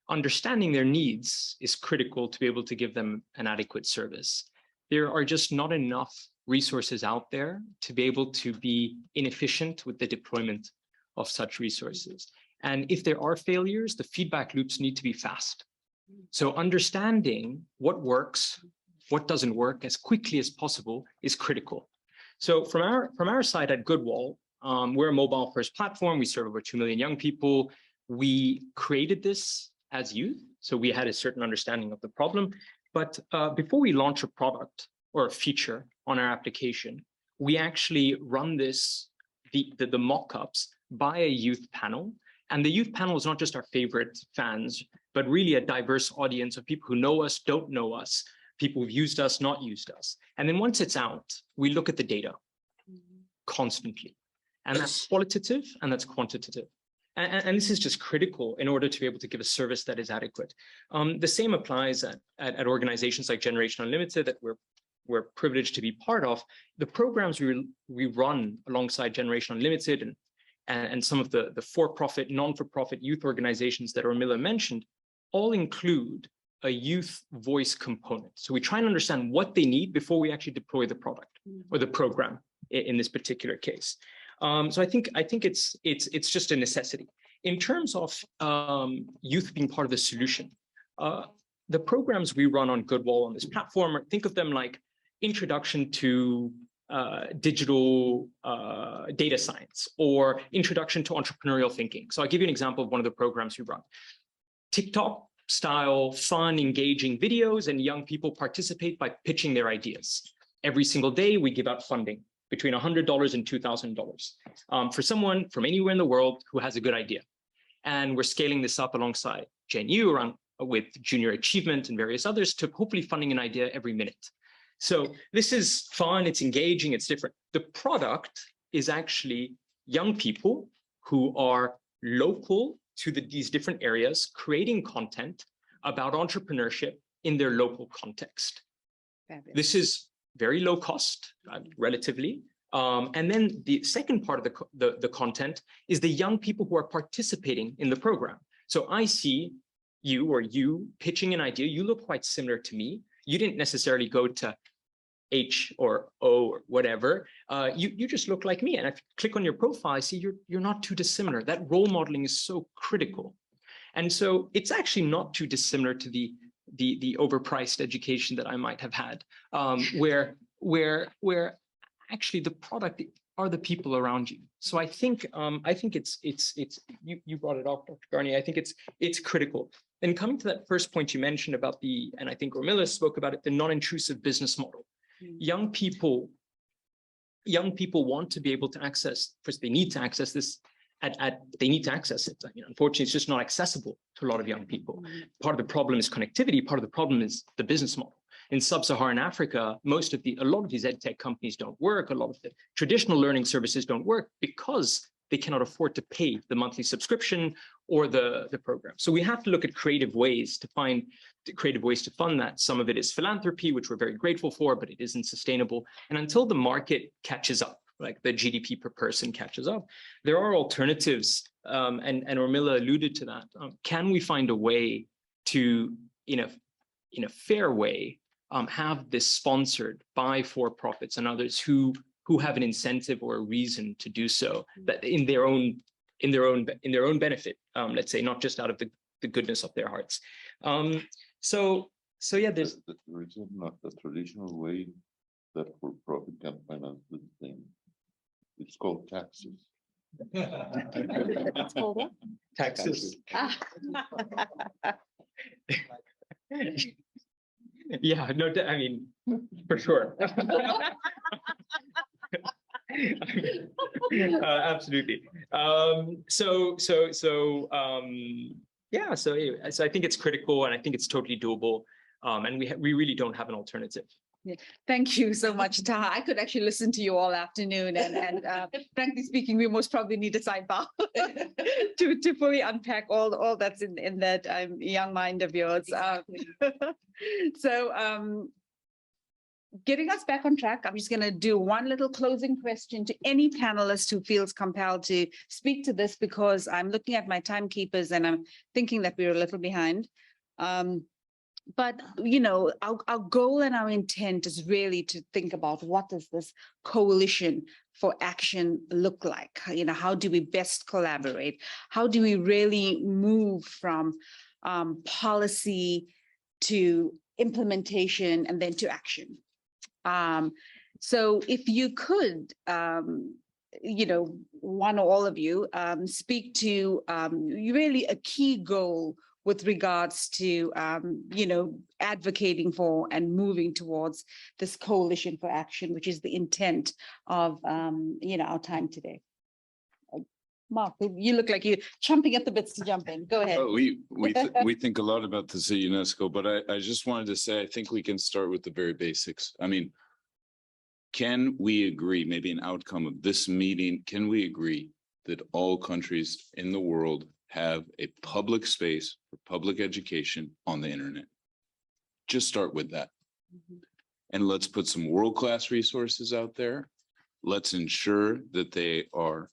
Understanding their needs is critical to be able to give them an adequate service. There are just not enough resources out there to be able to be inefficient with the deployment of such resources. And if there are failures, the feedback loops need to be fast. So understanding what works, what doesn't work as quickly as possible is critical. So from our side at Goodwall, we're a mobile first platform. We serve over 2 million young people. We created this as youth, so we had a certain understanding of the problem. But before we launch a product or a feature on our application, we actually run the mock-ups by a youth panel. And the youth panel is not just our favorite fans, but really a diverse audience of people who know us, don't know us, people who've used us, not used us. And then once it's out, we look at the data constantly. And that's qualitative and that's quantitative. And this is just critical in order to be able to give a service that is adequate. The same applies at organizations like Generation Unlimited that we're privileged to be part of. The programs we run alongside Generation Unlimited and some of the for-profit, non-for-profit youth organizations that Urmila mentioned all include a youth voice component. So we try and understand what they need before we actually deploy the product or the program in this particular case. So I think it's just a necessity. In terms of youth being part of the solution, the programs we run on Goodwall on this platform, think of them like introduction to digital data science or introduction to entrepreneurial thinking. So I'll give you an example of one of the programs we run. TikTok style, fun, engaging videos, and young people participate by pitching their ideas. Every single day, we give out funding between $100 and $2,000 for someone from anywhere in the world who has a good idea. And we're scaling this up alongside GenU with Junior Achievement and various others to hopefully funding an idea every minute. So this is fun, it's engaging, it's different. The product is actually young people who are local to these different areas, creating content about entrepreneurship in their local context. Fabulous. This is very low cost, relatively. And then the second part of the content is the young people who are participating in the program. So I see you pitching an idea, you look quite similar to me. You didn't necessarily go to H or O or whatever. You just look like me. And if you click on your profile, I see you're not too dissimilar. That role modeling is so critical. And so it's actually not too dissimilar to the overpriced education that I might have had, where actually the product are the people around you. So I think it's you brought it up, Dr. Garnier. I think it's critical. And coming to that first point you mentioned about and I think Urmila spoke about it, the non-intrusive business model. Young people want to be able to access. First, they need to access this. They need to access it. Unfortunately, it's just not accessible to a lot of young people. Part of the problem is connectivity. Part of the problem is the business model. In Sub-Saharan Africa, a lot of these Edtech companies don't work. A lot of the traditional learning services don't work because they cannot afford to pay the monthly subscription or the program. So we have to look at creative ways to find creative ways to fund that. Some of it is philanthropy, which we're very grateful for, but it isn't sustainable. And until the market catches up, like the GDP per person catches up, there are alternatives. And Urmila alluded to that. Can we find a way to, in a fair way, have this sponsored by for-profits and others who have an incentive or a reason to do so, that in their own benefit, let's say, not just out of the goodness of their hearts. So yeah, there's not the traditional way that for-profit can finance this thing. It's called taxes. It's called what? taxes. Yeah, no, I mean, for sure. Absolutely. Yeah, so I think it's critical, and I think it's totally doable. And we really don't have an alternative. Yeah. Thank you so much, Taha. I could actually listen to you all afternoon, and frankly speaking, we most probably need a sidebar to fully unpack all that's in that young mind of yours. So getting us back on track, I'm just going to do one little closing question to any panelist who feels compelled to speak to this, because I'm looking at my timekeepers and I'm thinking that we're a little behind. But, our goal and our intent is really to think about, what does this coalition for action look like? How do we best collaborate? How do we really move from policy to implementation and then to action? So if you could, one or all of you, speak to really a key goal with regards to, advocating for and moving towards this coalition for action, which is the intent of, our time today. Mark, you look like you're chomping at the bits to jump in. Go ahead. Oh, we think a lot about this at UNESCO, but I just wanted to say, I think we can start with the very basics. I mean, can we agree, maybe an outcome of this meeting, can we agree that all countries in the world have a public space for public education on the internet? Just start with that. And let's put some world-class resources out there. Let's ensure that they are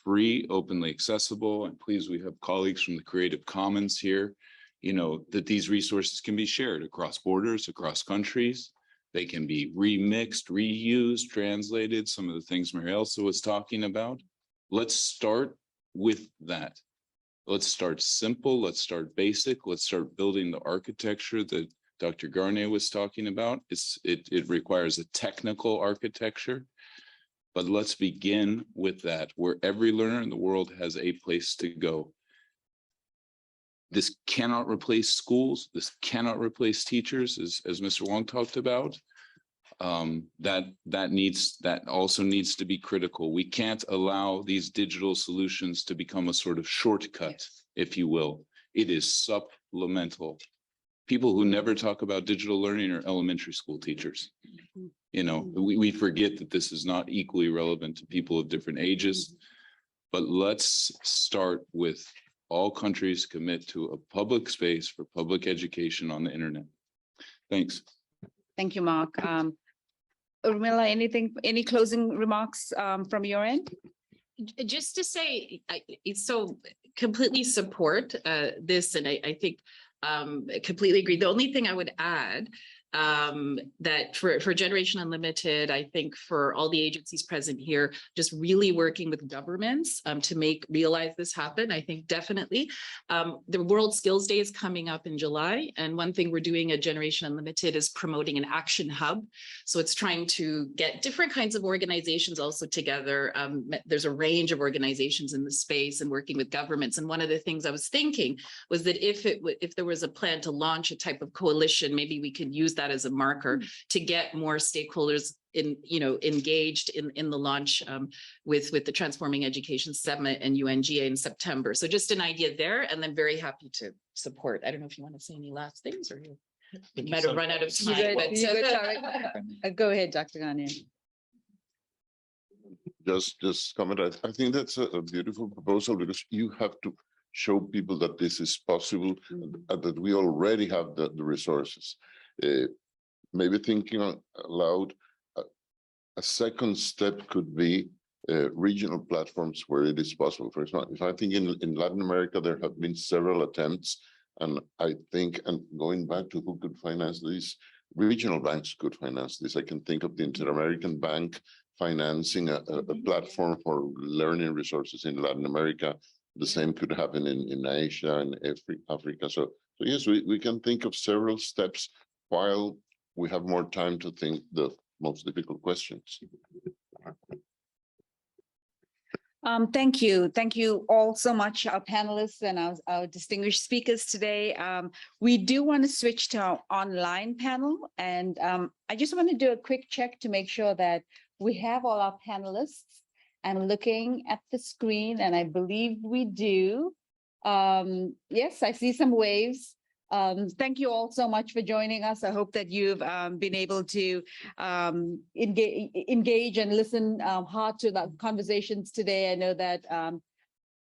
free, openly accessible. And please, we have colleagues from the Creative Commons here, that these resources can be shared across borders, across countries. They can be remixed, reused, translated, some of the things Mary Elsa was talking about. Let's start with that. Let's start simple, let's start basic, let's start building the architecture that Dr. Garnier was talking about. It requires a technical architecture, but let's begin with that, where every learner in the world has a place to go. This cannot replace schools. This cannot replace teachers, as Mr. Wong talked about. That also needs to be critical. We can't allow these digital solutions to become a sort of shortcut, if you will. It is supplemental. People who never talk about digital learning are elementary school teachers. We forget that this is not equally relevant to people of different ages. But let's start with all countries commit to a public space for public education on the internet. Thanks. Thank you, Mark. Urmila, any closing remarks from your end? Just to say, so completely support this, and I think completely agree. The only thing I would add, that for Generation Unlimited, I think for all the agencies present here, just really working with governments to realize this happen. I think definitely the World Skills Day is coming up in July. And one thing we're doing at Generation Unlimited is promoting an action hub. So it's trying to get different kinds of organizations also together. There's a range of organizations in the space and working with governments. And one of the things I was thinking was that if there was a plan to launch a type of coalition, maybe we could use that as a marker to get more stakeholders engaged in the launch with the Transforming Education Summit and UNGA in September. So just an idea there, and then very happy to support. I don't know if you want to say any last things, or you might have run out of time. Go ahead, Dr. Garnier. Just comment. I think that's a beautiful proposal, because you have to show people that this is possible, that we already have the resources. Maybe thinking aloud, a second step could be regional platforms where it is possible. For example, if I think in Latin America, there have been several attempts, and I think, and going back to who could finance this, regional banks could finance this. I can think of the Inter-American Bank financing a platform for learning resources in Latin America. The same could happen in Asia and Africa. So yes, we can think of several steps while we have more time to think the most difficult questions. Thank you. Thank you all so much, our panelists and our distinguished speakers today. We do want to switch to our online panel. And I just want to do a quick check to make sure that we have all our panelists. And looking at the screen, and I believe we do. Yes, I see some waves. Thank you all so much for joining us. I hope that you've been able to engage and listen hard to the conversations today. I know that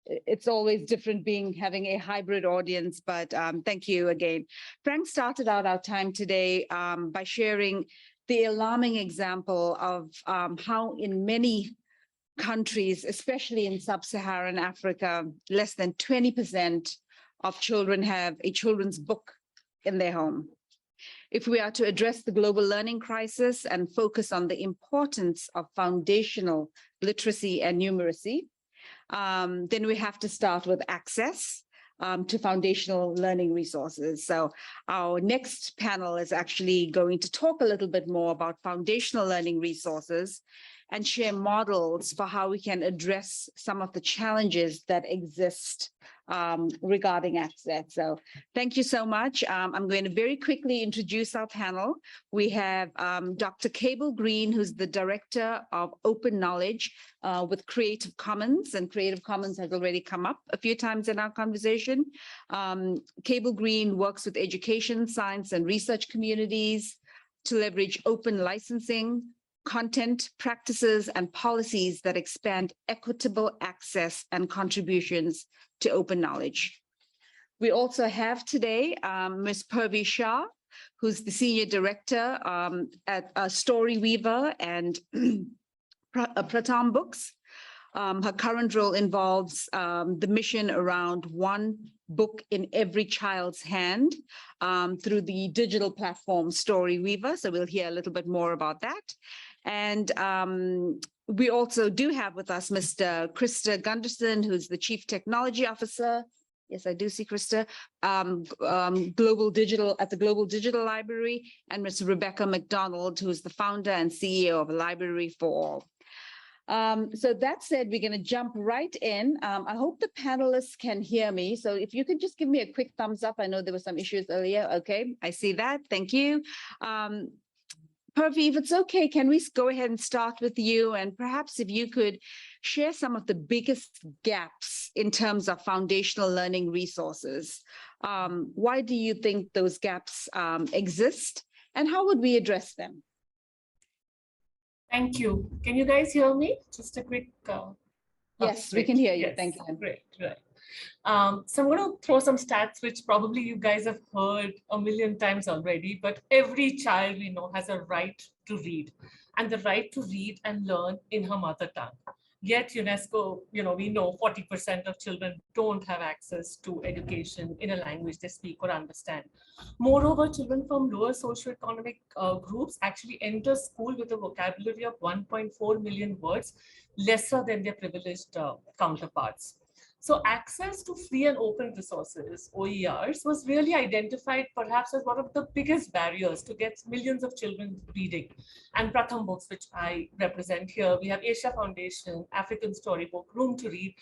it's always different having a hybrid audience, but thank you again. Frank started out our time today by sharing the alarming example of how in many countries, especially in Sub-Saharan Africa, less than 20% of children have a children's book in their home. If we are to address the global learning crisis and focus on the importance of foundational literacy and numeracy, then we have to start with access to foundational learning resources. So our next panel is actually going to talk a little bit more about foundational learning resources and share models for how we can address some of the challenges that exist regarding access. So thank you so much. I'm going to very quickly introduce our panel. We have Dr. Cable Green, who's the Director of Open Knowledge with Creative Commons, and Creative Commons has already come up a few times in our conversation. Cable Green works with education, science, and research communities to leverage open licensing, content, practices, and policies that expand equitable access and contributions to open knowledge. We also have today Ms. Purvi Shah, who's the Senior Director at Storyweaver and Pratham Books. Her current role involves the mission around one book in every child's hand through the digital platform Storyweaver. So we'll hear a little bit more about that. And we also do have with us Mr. Krista Gunderson, who's the Chief Technology Officer. Yes, I do see Krista, Global Digital at the Global Digital Library, and Ms. Rebecca McDonald, who's the founder and CEO of Library for All. So that said, we're going to jump right in. I hope the panelists can hear me. So if you could just give me a quick thumbs up. I know there were some issues earlier. Okay, I see that. Thank you. Purvi, if it's okay, can we go ahead and start with you? And perhaps if you could share some of the biggest gaps in terms of foundational learning resources. Why do you think those gaps exist? And how would we address them? Thank you. Can you guys hear me? Just a quick. Yes, we can hear you. Yes, thank you. Great, right. So I'm going to throw some stats, which probably you guys have heard a million times already, but every child we know has a right to read, and the right to read and learn in her mother tongue. Yet UNESCO, we know 40% of children don't have access to education in a language they speak or understand. Moreover, children from lower socioeconomic groups actually enter school with a vocabulary of 1.4 million words, lesser than their privileged counterparts. So access to free and open resources, OERs, was really identified perhaps as one of the biggest barriers to get millions of children reading. And Pratham Books, which I represent here, we have Asia Foundation, African Storybook, Room to Read.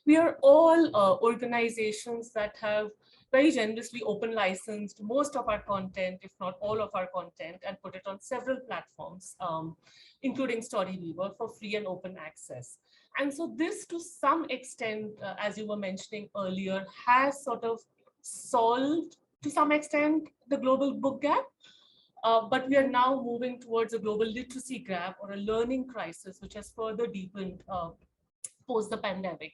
We are all organizations that have very generously open licensed most of our content, if not all of our content, and put it on several platforms, including Storyweaver, for free and open access. And so this, to some extent, as you were mentioning earlier, has sort of solved, to some extent, the global book gap. But we are now moving towards a global literacy gap or a learning crisis, which has further deepened post the pandemic.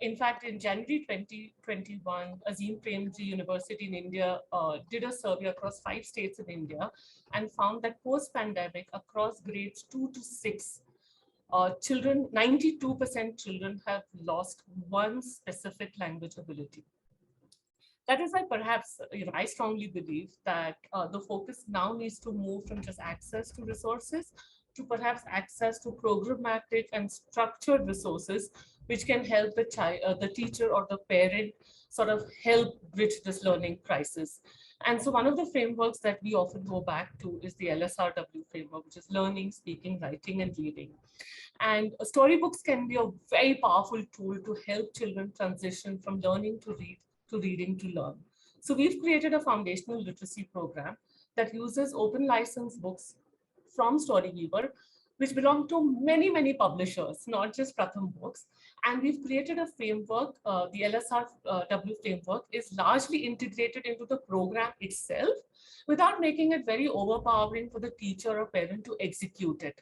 In fact, in January 2021, Azim Premji University in India did a survey across 5 states in India and found that post-pandemic across grades 2 to 6, children, 92% children have lost one specific language ability. That is why perhaps I strongly believe that the focus now needs to move from just access to resources to perhaps access to programmatic and structured resources, which can help the child, the teacher or the parent sort of help bridge this learning crisis. And so one of the frameworks that we often go back to is the Lsrw framework, which is learning, speaking, writing, and reading. And storybooks can be a very powerful tool to help children transition from learning to read to reading to learn. So we've created a foundational literacy program that uses open license books from Storyweaver, which belong to many, many publishers, not just Pratham Books. And we've created a framework, the Lsrw framework is largely integrated into the program itself without making it very overpowering for the teacher or parent to execute it.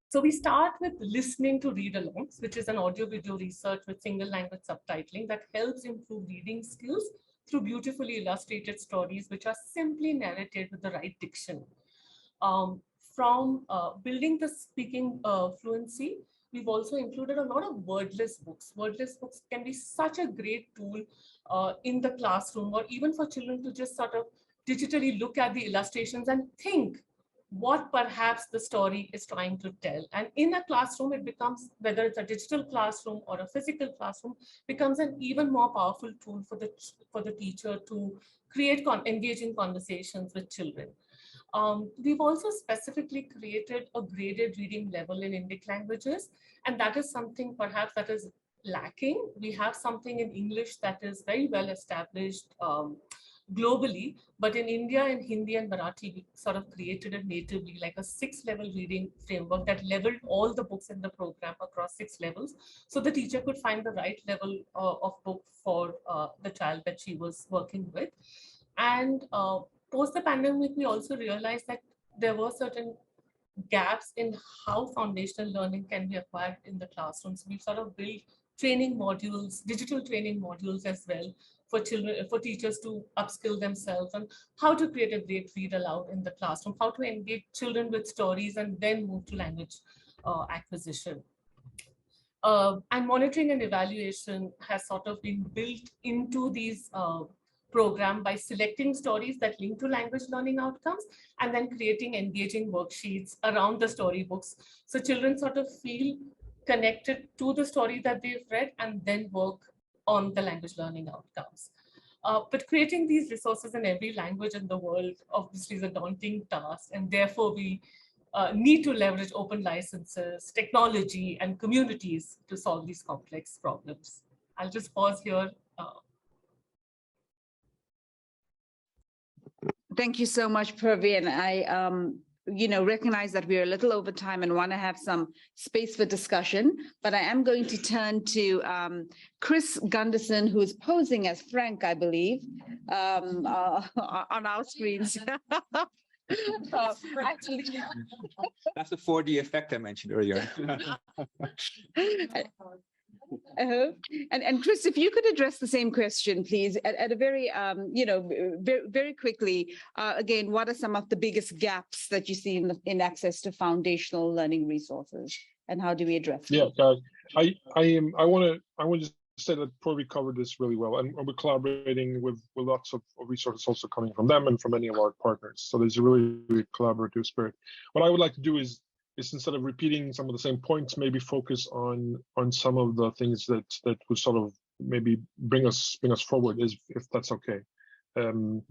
So we start with listening to read-alongs, which is an audio-video research with single language subtitling that helps improve reading skills through beautifully illustrated stories, which are simply narrated with the right diction. From building the speaking fluency, we've also included a lot of wordless books. Wordless books can be such a great tool in the classroom, or even for children to just sort of digitally look at the illustrations and think what perhaps the story is trying to tell. And in a classroom, it becomes, whether it's a digital classroom or a physical classroom, becomes an even more powerful tool for the teacher to create engaging conversations with children. We've also specifically created a graded reading level in Indic languages, and that is something perhaps that is lacking. We have something in English that is very well established globally, but in India, in Hindi and Marathi, we sort of created it natively, like a 6-level reading framework that leveled all the books in the program across 6 levels. So the teacher could find the right level of book for the child that she was working with. And post the pandemic, we also realized that there were certain gaps in how foundational learning can be acquired in the classroom. So we've sort of built training modules, digital training modules as well, for children, for teachers to upskill themselves on how to create a great read aloud in the classroom, how to engage children with stories and then move to language acquisition. And monitoring and evaluation has sort of been built into these program by selecting stories that link to language learning outcomes and then creating engaging worksheets around the storybooks. So children sort of feel connected to the story that they've read and then work on the language learning outcomes. But creating these resources in every language in the world obviously is a daunting task, and therefore we need to leverage open licenses, technology, and communities to solve these complex problems. I'll just pause here. Thank you so much, Praveen. I recognize that we're a little over time and want to have some space for discussion, but I am going to turn to Chris Gunderson, who is posing as Frank, I believe, on our screens. Actually, that's the 4D effect I mentioned earlier. And Chris, if you could address the same question, please, at a very, very quickly, again, what are some of the biggest gaps that you see in access to foundational learning resources, and how do we address them? Yeah, I want to say that Provi covered this really well, and we're collaborating with lots of resources also coming from them and from many of our partners. So there's a really, really collaborative spirit. What I would like to do is instead of repeating some of the same points, maybe focus on some of the things that would sort of maybe bring us forward, if that's okay. So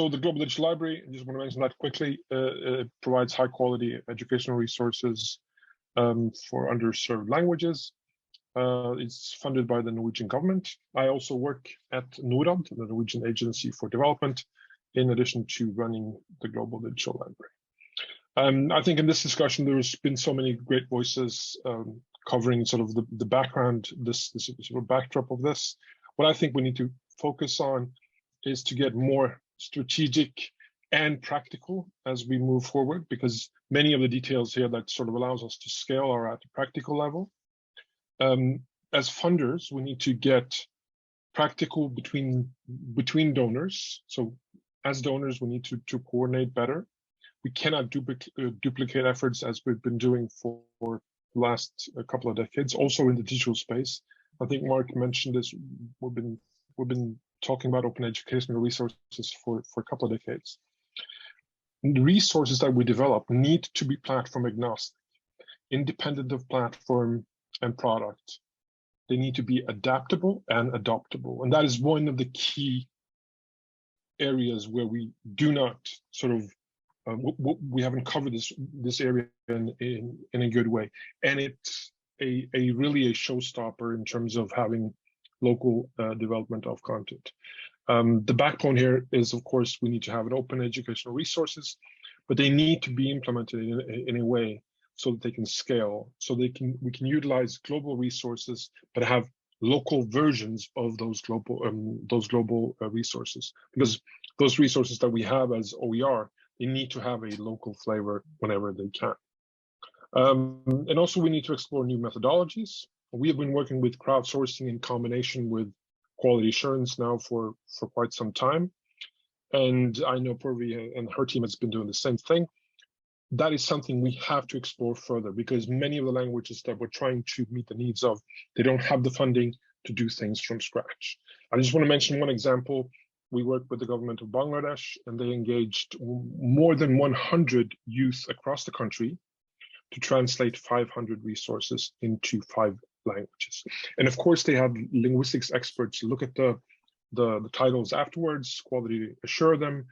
the Global Digital Library, I just want to mention that quickly, provides high quality educational resources for underserved languages. It's funded by the Norwegian government. I also work at NORAD, the Norwegian Agency for Development, in addition to running the Global Digital Library. I think in this discussion, there's been so many great voices covering sort of the background, this sort of backdrop of this. What I think we need to focus on is to get more strategic and practical as we move forward, because many of the details here that sort of allows us to scale are at the practical level. As funders, we need to get practical between donors. So as donors, we need to coordinate better. We cannot duplicate efforts as we've been doing for the last couple of decades, also in the digital space. I think Mark mentioned this. We've been talking about open educational resources for a couple of decades. The resources that we develop need to be platform agnostic, independent of platform and product. They need to be adaptable and adoptable. And that is one of the key areas where we do not sort of, we haven't covered this area in a good way. And it's really a showstopper in terms of having local development of content. The backbone here is, of course, we need to have an open educational resources, but they need to be implemented in a way so that they can scale, so we can utilize global resources, but have local versions of those global resources. Because those resources that we have as OER, they need to have a local flavor whenever they can. And also we need to explore new methodologies. We have been working with crowdsourcing in combination with quality assurance now for quite some time. And I know Purvi and her team has been doing the same thing. That is something we have to explore further, because many of the languages that we're trying to meet the needs of, they don't have the funding to do things from scratch. I just want to mention one example. We worked with the government of Bangladesh, and they engaged more than 100 youth across the country to translate 500 resources into 5 languages. And of course, they had linguistics experts look at the titles afterwards, quality assure them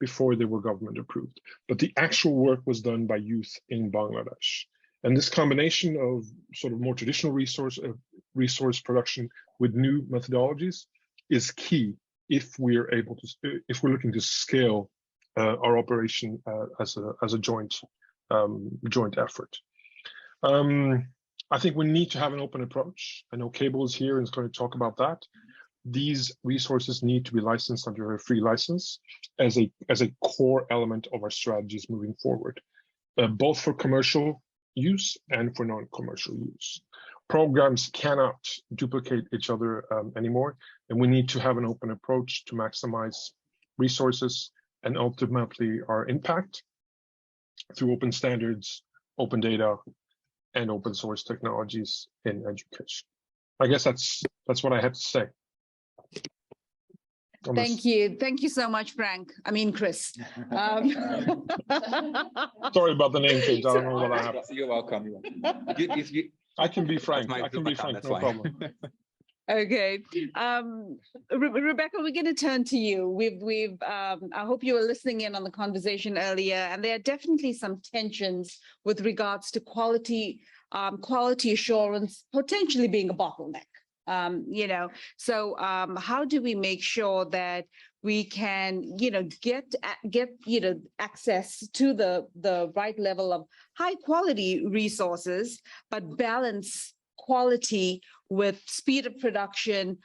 before they were government approved. But the actual work was done by youth in Bangladesh. And this combination of sort of more traditional resource production with new methodologies is key if we're looking to scale our operation as a joint effort. I think we need to have an open approach. I know Cable is here and is going to talk about that. These resources need to be licensed under a free license as a core element of our strategies moving forward, both for commercial use and for non-commercial use. Programs cannot duplicate each other anymore, and we need to have an open approach to maximize resources and ultimately our impact through open standards, open data, and open source technologies in education. I guess that's what I had to say. Thank you. Thank you so much, Frank. I mean, Chris. Sorry about the name change. I don't know what happened. You're welcome. I can be Frank. I can be Frank, no problem. Okay, Rebecca, we're going to turn to you. I hope you were listening in on the conversation earlier, and there are definitely some tensions with regards to quality assurance potentially being a bottleneck. So how do we make sure that we can, get access to the right level of high quality resources, but balance quality with speed of production,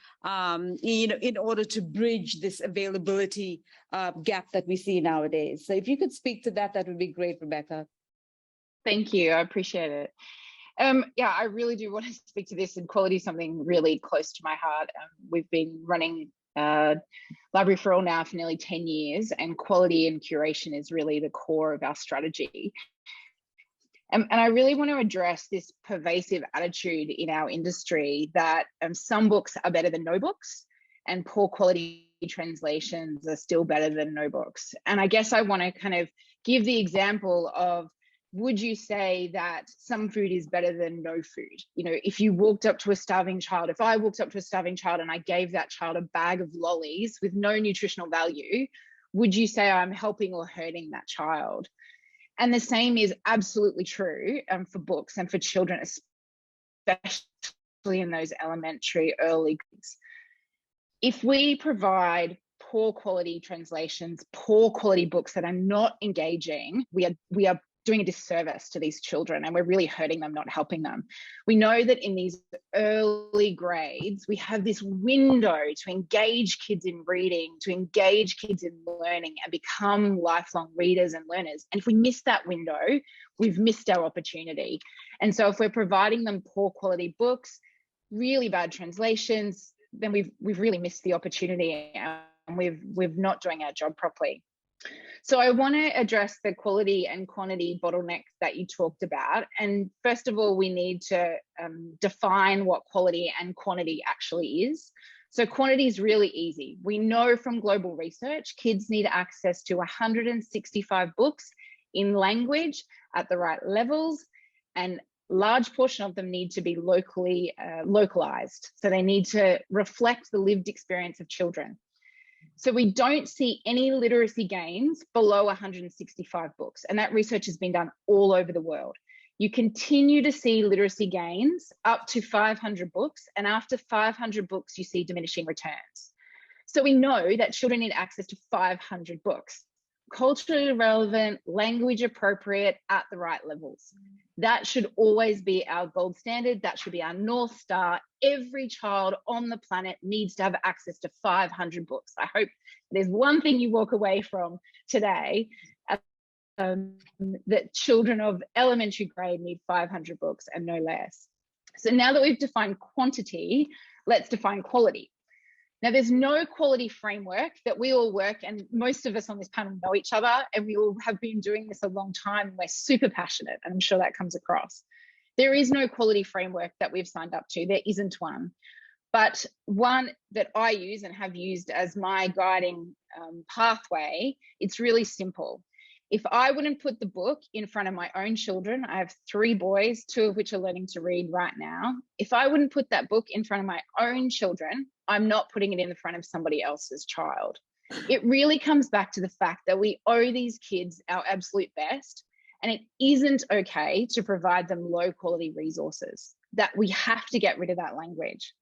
in order to bridge this availability gap that we see nowadays. So if you could speak to that, that would be great, Rebecca. Thank you. I appreciate it. Yeah, I really do want to speak to this, and quality is something really close to my heart. We've been running Library for All now for nearly 10 years, and quality and curation is really the core of our strategy. And I really want to address this pervasive attitude in our industry that some books are better than no books, and poor quality translations are still better than no books. And I guess I want to kind of give the example of, would you say that some food is better than no food? If you walked up to a starving child, if I walked up to a starving child and I gave that child a bag of lollies with no nutritional value, would you say I'm helping or hurting that child? And the same is absolutely true for books and for children, especially in those elementary early grades. If we provide poor quality translations, poor quality books that are not engaging, we are doing a disservice to these children, and we're really hurting them, not helping them. We know that in these early grades, we have this window to engage kids in reading, to engage kids in learning and become lifelong readers and learners. And if we miss that window, we've missed our opportunity. And so if we're providing them poor quality books, really bad translations, then we've really missed the opportunity, and we're not doing our job properly. So I want to address the quality and quantity bottlenecks that you talked about. And first of all, we need to define what quality and quantity actually is. So quantity is really easy. We know from global research, kids need access to 165 books in language at the right levels, and large portion of them need to be locally localized. So they need to reflect the lived experience of children. So we don't see any literacy gains below 165 books, and that research has been done all over the world. You continue to see literacy gains up to 500 books, and after 500 books, you see diminishing returns. So we know that children need access to 500 books, culturally relevant, language appropriate, at the right levels. That should always be our gold standard. That should be our North Star. Every child on the planet needs to have access to 500 books. I hope there's one thing you walk away from today, that children of elementary grade need 500 books and no less. So now that we've defined quantity, let's define quality. Now, there's no quality framework that we all work, and most of us on this panel know each other, and we all have been doing this a long time, and we're super passionate, and I'm sure that comes across. There is no quality framework that we've signed up to. There isn't one. But one that I use and have used as my guiding pathway, it's really simple. If I wouldn't put the book in front of my own children, I have 3 boys, 2 of which are learning to read right now. If I wouldn't put that book in front of my own children, I'm not putting it in the front of somebody else's child. It really comes back to the fact that we owe these kids our absolute best, and it isn't okay to provide them low quality resources, that we have to get rid of that language.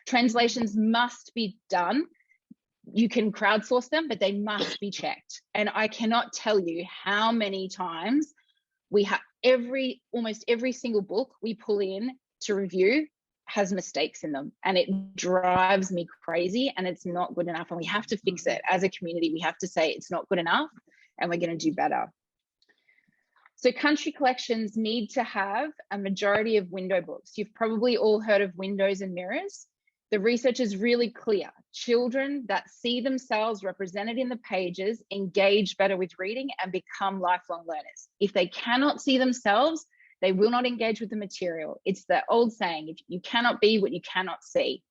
Translations must be done. You can crowdsource them, but they must be checked. And I cannot tell you how many times we have almost every single book we pull in to review has mistakes in them, and it drives me crazy, and it's not good enough, and we have to fix it. As a community, we have to say it's not good enough and we're going to do better. So country collections need to have a majority of window books. You've probably all heard of windows and mirrors. The research is really clear. Children that see themselves represented in the pages engage better with reading and become lifelong learners. If they cannot see themselves, they will not engage with the material. It's the old saying, if you cannot be what you cannot see.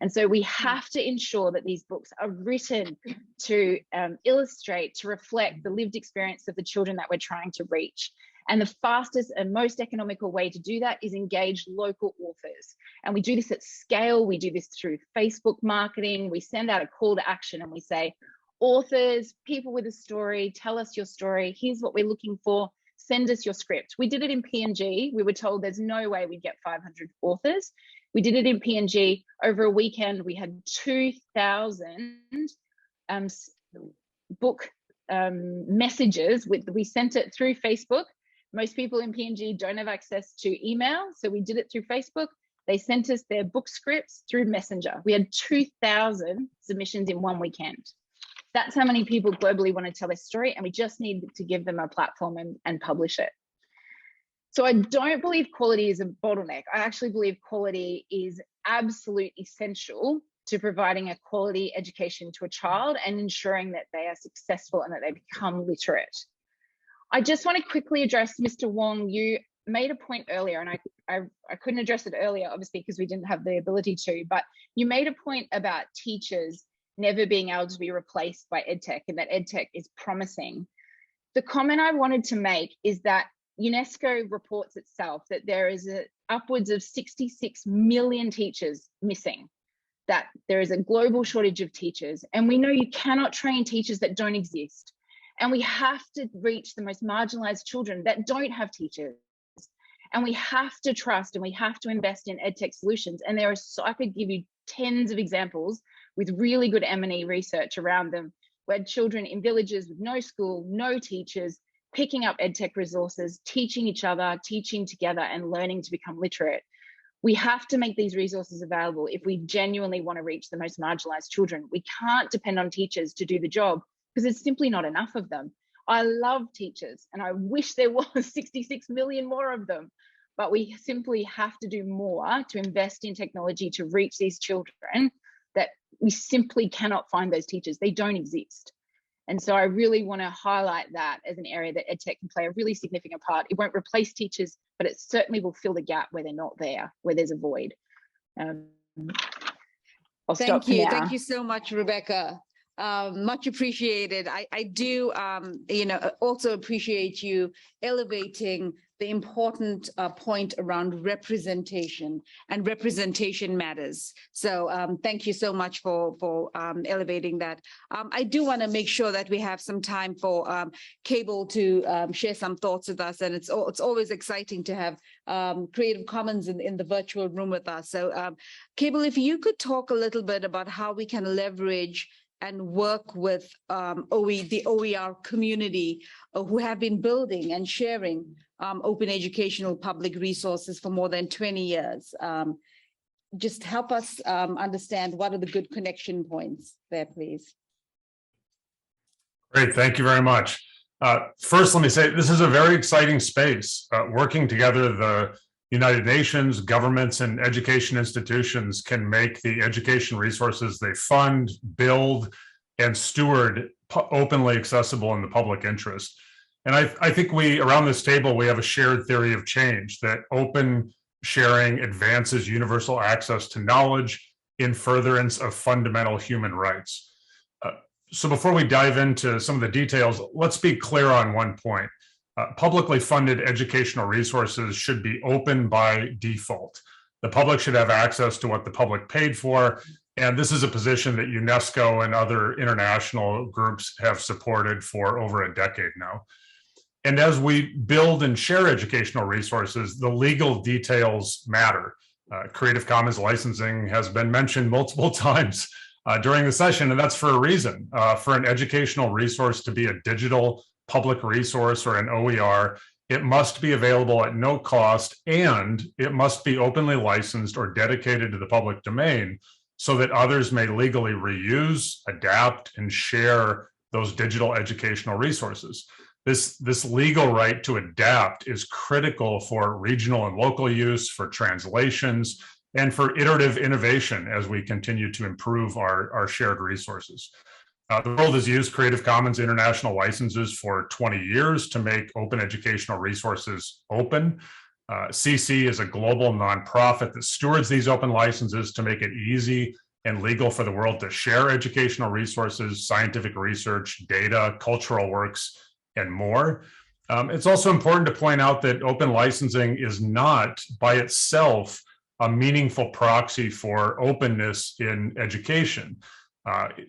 And so we have to ensure that these books are written to illustrate, to reflect the lived experience of the children that we're trying to reach. And the fastest and most economical way to do that is engage local authors. And we do this at scale. We do this through Facebook marketing. We send out a call to action and we say, authors, people with a story, tell us your story. Here's what we're looking for. Send us your script. We did it in PNG. We were told there's no way we'd get 500 authors. We did it in PNG over a weekend. We had 2,000 book messages. We sent it through Facebook. Most people in PNG don't have access to email, so we did it through Facebook. They sent us their book scripts through Messenger. We had 2,000 submissions in one weekend. That's how many people globally want to tell their story, and we just need to give them a platform and publish it. So I don't believe quality is a bottleneck. I actually believe quality is absolute essential to providing a quality education to a child and ensuring that they are successful and that they become literate. I just want to quickly address, Mr. Wong, you made a point earlier, and I couldn't address it earlier, obviously, because we didn't have the ability to, but you made a point about teachers never being able to be replaced by Edtech, and that Edtech is promising. The comment I wanted to make is that UNESCO reports itself that there is upwards of 66 million teachers missing, that there is a global shortage of teachers, and we know you cannot train teachers that don't exist. And we have to reach the most marginalized children that don't have teachers. And we have to trust and we have to invest in EdTech solutions. And there are, so I could give you tens of examples with really good M&E research around them, where children in villages with no school, no teachers, picking up EdTech resources, teaching each other, teaching together, and learning to become literate. We have to make these resources available if we genuinely want to reach the most marginalized children. We can't depend on teachers to do the job because there's simply not enough of them. I love teachers and I wish there was 66 million more of them, but we simply have to do more to invest in technology to reach these children that we simply cannot find those teachers. They don't exist. And so I really want to highlight that as an area that EdTech can play a really significant part. It won't replace teachers, but it certainly will fill the gap where they're not there, where there's a void. I'll stop for now. Thank you so much, Rebecca. Much appreciated. I do, also appreciate you elevating the important point around representation, and representation matters. So thank you so much for elevating that. I do want to make sure that we have some time for Cable to share some thoughts with us, and it's always exciting to have Creative Commons in the virtual room with us. So Cable, if you could talk a little bit about how we can leverage and work with the OER community who have been building and sharing open educational public resources for more than 20 years. Just help us understand what are the good connection points there, please. Great, thank you very much. First, let me say this is a very exciting space. Working together, the United Nations, governments, and education institutions can make the education resources they fund, build, and steward openly accessible in the public interest. And I think around this table, we have a shared theory of change that open sharing advances universal access to knowledge in furtherance of fundamental human rights. So before we dive into some of the details, let's be clear on one point. Publicly funded educational resources should be open by default. The public should have access to what the public paid for, and this is a position that UNESCO and other international groups have supported for over a decade now. And as we build and share educational resources, the legal details matter. Creative Commons licensing has been mentioned multiple times during the session, and that's for a reason. For an educational resource to be a digital public resource or an OER, it must be available at no cost, and it must be openly licensed or dedicated to the public domain so that others may legally reuse, adapt, and share those digital educational resources. This legal right to adapt is critical for regional and local use, for translations, and for iterative innovation as we continue to improve our shared resources. The world has used Creative Commons international licenses for 20 years to make open educational resources open. CC is a global nonprofit that stewards these open licenses to make it easy and legal for the world to share educational resources, scientific research, data, cultural works, and more. It's also important to point out that open licensing is not by itself a meaningful proxy for openness in education.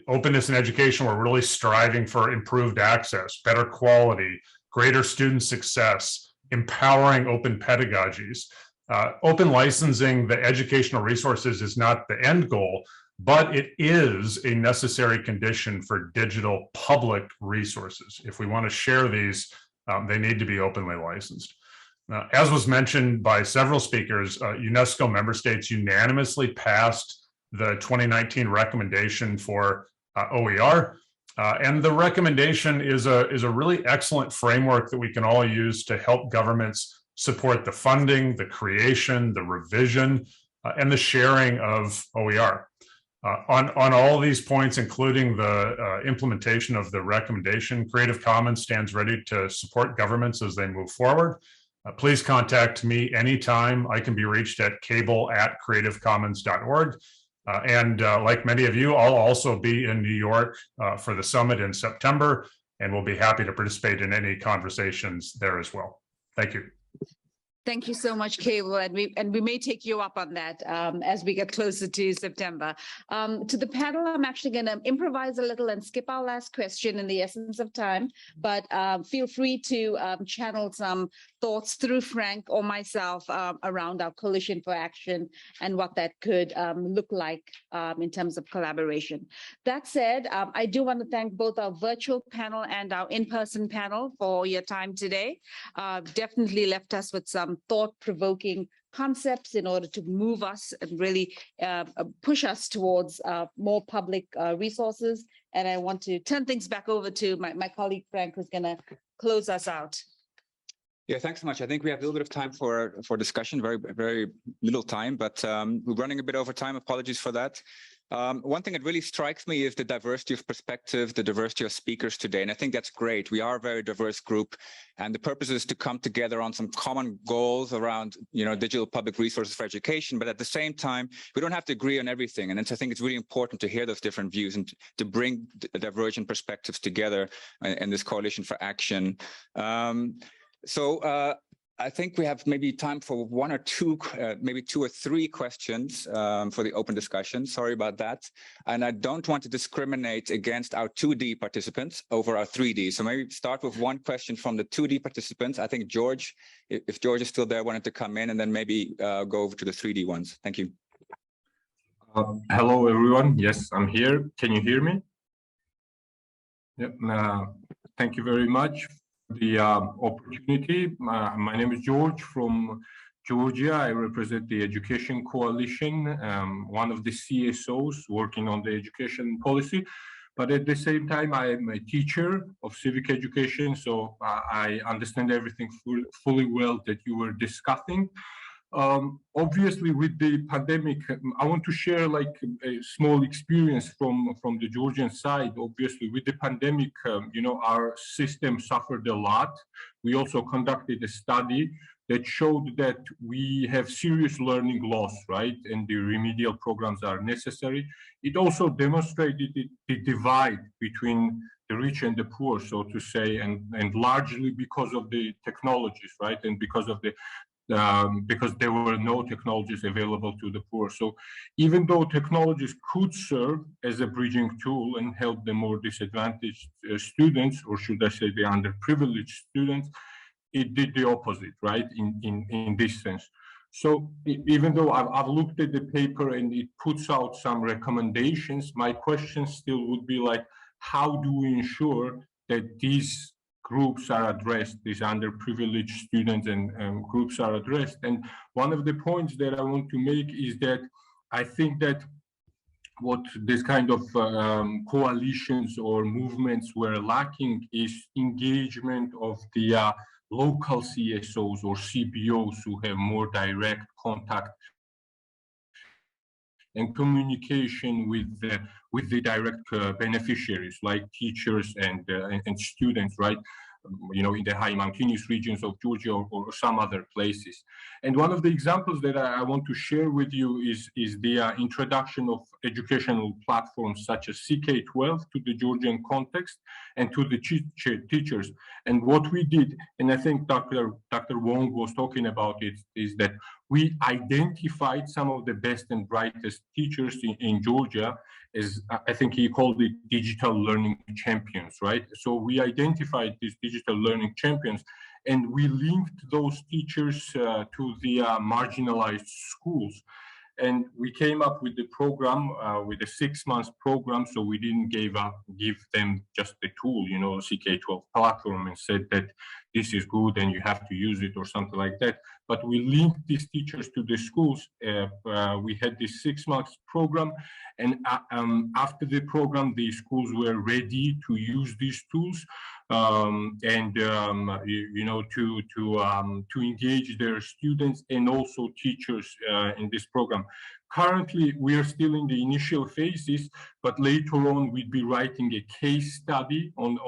Openness in education, we're really striving for improved access, better quality, greater student success, empowering open pedagogies. Open licensing the educational resources is not the end goal, but it is a necessary condition for digital public resources. If we want to share these, they need to be openly licensed. As was mentioned by several speakers, UNESCO member states unanimously passed the 2019 recommendation for OER. And the recommendation is a really excellent framework that we can all use to help governments support the funding, the creation, the revision, and the sharing of OER. On all these points, including the implementation of the recommendation, Creative Commons stands ready to support governments as they move forward. Please contact me anytime. I can be reached at cable@creativecommons.org. Like many of you, I'll also be in New York for the summit in September, and we'll be happy to participate in any conversations there as well. Thank you. Thank you so much, Cable, and we may take you up on that as we get closer to September. To the panel, I'm actually going to improvise a little and skip our last question in the essence of time, but feel free to channel some thoughts through Frank or myself around our Coalition for Action and what that could look like in terms of collaboration. That said, I do want to thank both our virtual panel and our in-person panel for your time today. Definitely left us with some thought-provoking concepts in order to move us and really push us towards more public resources. And I want to turn things back over to my colleague, Frank, who's going to close us out. Yeah, thanks so much. I think we have a little bit of time for discussion, very little time, but we're running a bit over time. Apologies for that. One thing that really strikes me is the diversity of perspective, the diversity of speakers today. And I think that's great. We are a very diverse group, and the purpose is to come together on some common goals around, digital public resources for education. But at the same time, we don't have to agree on everything. And I think it's really important to hear those different views and to bring divergent perspectives together in this Coalition for Action. I think we have maybe time for one or two, maybe 2 or 3 questions for the open discussion. Sorry about that. And I don't want to discriminate against our 2D participants over our 3D. So maybe start with one question from the 2D participants. I think George, if George is still there, wanted to come in, and then maybe go over to the 3D ones. Thank you. Hello, everyone. Yes, I'm here. Can you hear me? Yep. Thank you very much. The opportunity. My name is George from Georgia. I represent the Education Coalition, one of the CSOs working on the education policy. But at the same time, I am a teacher of civic education, so I understand everything fully well that you were discussing. Obviously, with the pandemic, I want to share like a small experience from the Georgian side. Obviously, with the pandemic, our system suffered a lot. We also conducted a study that showed that we have serious learning loss, right? And the remedial programs are necessary. It also demonstrated the divide between the rich and the poor, so to say, and largely because of the technologies, right? And because of the because there were no technologies available to the poor. So even though technologies could serve as a bridging tool and help the more disadvantaged students, or should I say the underprivileged students, it did the opposite, right, in this sense. So even though I've looked at the paper and it puts out some recommendations, my question still would be like, how do we ensure that these groups are addressed, these underprivileged students and groups are addressed? And one of the points that I want to make is that I think that what this kind of coalitions or movements were lacking is engagement of the local CSOs or CBOs who have more direct contact and communication with the direct beneficiaries like teachers and students, right? In the high mountainous regions of Georgia or some other places. And one of the examples that I want to share with you is the introduction of educational platforms such as CK12 to the Georgian context and to the teachers. And what we did, and I think Dr. Wong was talking about it, is that we identified some of the best and brightest teachers in Georgia, as I think he called it digital learning champions, right? So we identified these digital learning champions and we linked those teachers to the marginalized schools. And we came up with the program, with a 6-month program. So we didn't give them just the tool, CK12 platform, and said that this is good and you have to use it or something like that. But we linked these teachers to the schools. We had this 6-month program. And after the program, the schools were ready to use these tools to engage their students and also teachers in this program. Currently, we are still in the initial phases, but later on, we'd be writing a case study on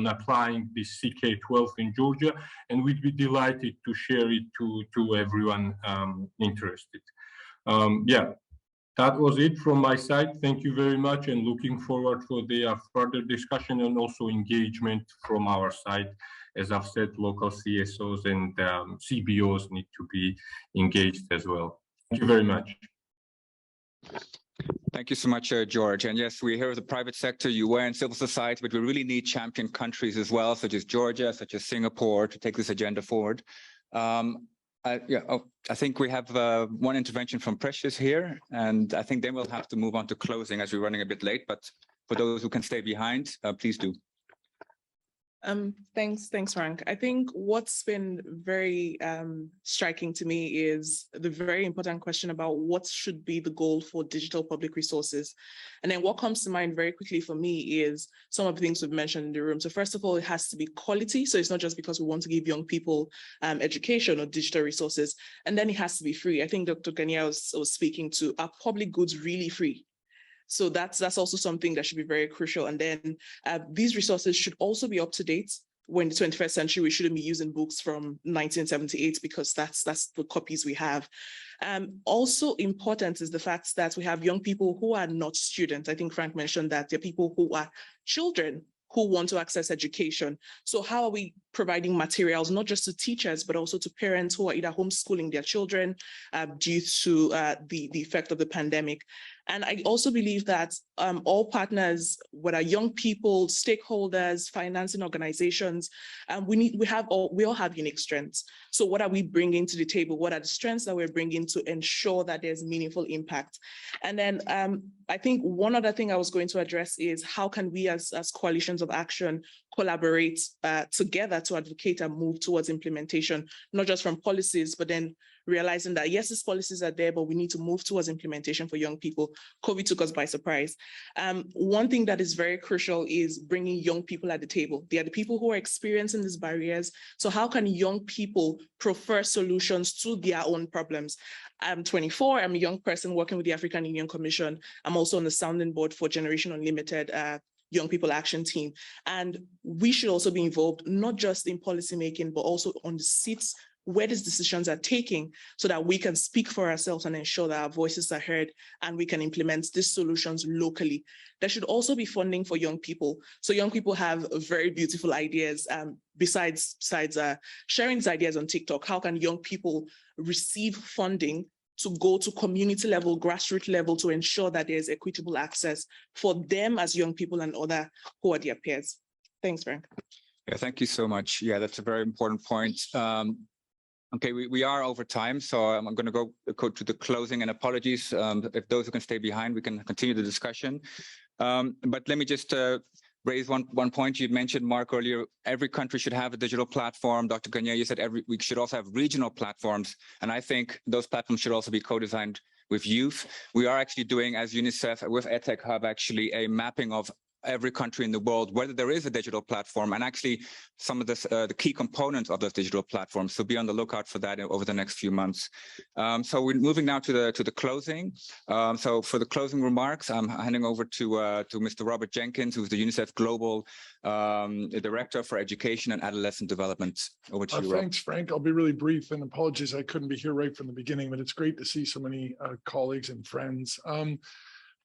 applying this CK12 in Georgia, and we'd be delighted to share it to everyone interested. That was it from my side. Thank you very much, and looking forward for the further discussion and also engagement from our side. As I've said, local CSOs and CBOs need to be engaged as well. Thank you very much. Thank you so much, George. And yes, we hear of the private sector, UN, civil society, but we really need champion countries as well, such as Georgia, such as Singapore, to take this agenda forward. I think we have one intervention from Precious here, and I think then we'll have to move on to closing as we're running a bit late. But for those who can stay behind, please do. Thanks, Frank. I think what's been very striking to me is the very important question about what should be the goal for digital public resources. And then what comes to mind very quickly for me is some of the things we've mentioned in the room. So first of all, it has to be quality. So it's not just because we want to give young people education or digital resources. And then it has to be free. I think Dr. Gania was speaking to, are public goods really free? So that's also something that should be very crucial. And then these resources should also be up to date. When the 21st century, we shouldn't be using books from 1978 because that's the copies we have. Also important is the fact that we have young people who are not students. I think Frank mentioned that there are people who are children who want to access education. So how are we providing materials, not just to teachers, but also to parents who are either homeschooling their children due to the effect of the pandemic? And I also believe that all partners, whether young people, stakeholders, financing organizations, we all have unique strengths. So what are we bringing to the table? What are the strengths that we're bringing to ensure that there's meaningful impact? And then I think one other thing I was going to address is how can we as coalitions of action collaborate together to advocate and move towards implementation, not just from policies, but then realizing that, yes, these policies are there, but we need to move towards implementation for young people. COVID took us by surprise. One thing that is very crucial is bringing young people at the table. They are the people who are experiencing these barriers. So how can young people prefer solutions to their own problems? I'm 24, I'm a young person working with the African Union Commission. I'm also on the sounding board for Generation Unlimited Young People Action Team. And we should also be involved, not just in policymaking, but also on the seats where these decisions are taking so that we can speak for ourselves and ensure that our voices are heard and we can implement these solutions locally. There should also be funding for young people. So young people have very beautiful ideas. Besides sharing these ideas on TikTok, how can young people receive funding to go to community level, grassroots level to ensure that there's equitable access for them as young people and other who are their peers? Thanks, Frank. Yeah, thank you so much. Yeah, that's a very important point. Okay, we are over time, so I'm going to go to the closing, and apologies if those who can stay behind, we can continue the discussion. But let me just raise one point you mentioned, Mark, earlier. Every country should have a digital platform. Dr. Gania, you said we should also have regional platforms, and I think those platforms should also be co-designed with youth. We are actually doing, as UNICEF with Edtech Hub, actually a mapping of every country in the world, whether there is a digital platform, and actually some of the key components of those digital platforms. So be on the lookout for that over the next few months. So we're moving now to the closing. So for the closing remarks, I'm handing over to Mr. Robert Jenkins, who's the UNICEF Global Director for Education and Adolescent Development. Over to you, Rob. Thanks, Frank. I'll be really brief, and apologies I couldn't be here right from the beginning, but it's great to see so many colleagues and friends.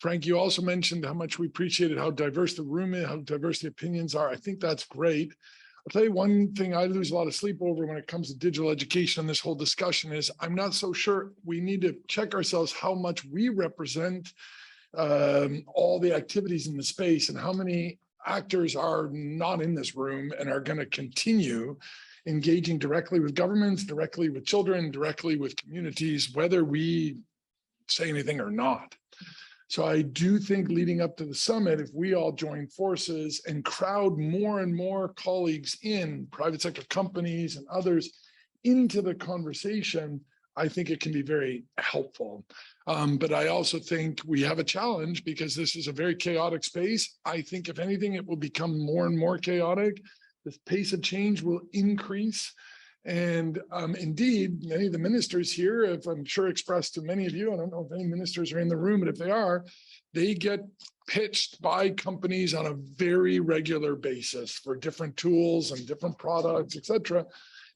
Frank, you also mentioned how much we appreciated how diverse the room is, how diverse the opinions are. I think that's great. I'll tell you one thing I lose a lot of sleep over when it comes to digital education, this whole discussion is I'm not so sure we need to check ourselves how much we represent all the activities in the space and how many actors are not in this room and are going to continue engaging directly with governments, directly with children, directly with communities, whether we say anything or not. So I do think leading up to the summit, if we all join forces and crowd more and more colleagues in, private sector companies and others, into the conversation, I think it can be very helpful. But I also think we have a challenge because this is a very chaotic space. I think if anything, it will become more and more chaotic. The pace of change will increase. And indeed, many of the ministers here, if I'm sure expressed to many of you, I don't know if any ministers are in the room, but if they are, they get pitched by companies on a very regular basis for different tools and different products, et cetera,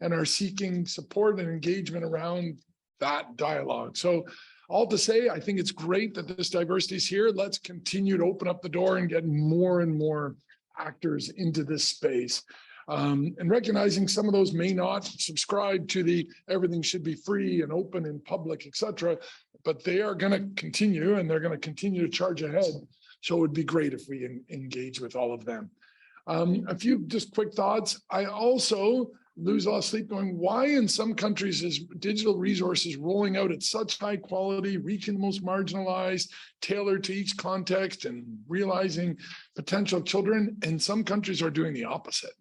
and are seeking support and engagement around that dialogue. So all to say, I think it's great that this diversity is here. Let's continue to open up the door and get more and more actors into this space. And recognizing some of those may not subscribe to the everything should be free and open and public, et cetera. but they are going to continue, and they're going to continue to charge ahead. So it would be great if we engage with all of them. A few just quick thoughts. I also lose a lot of sleep going, why in some countries is digital resources rolling out at such high quality, reaching the most marginalized, tailored to each context and realizing potential of children, and some countries are doing the opposite.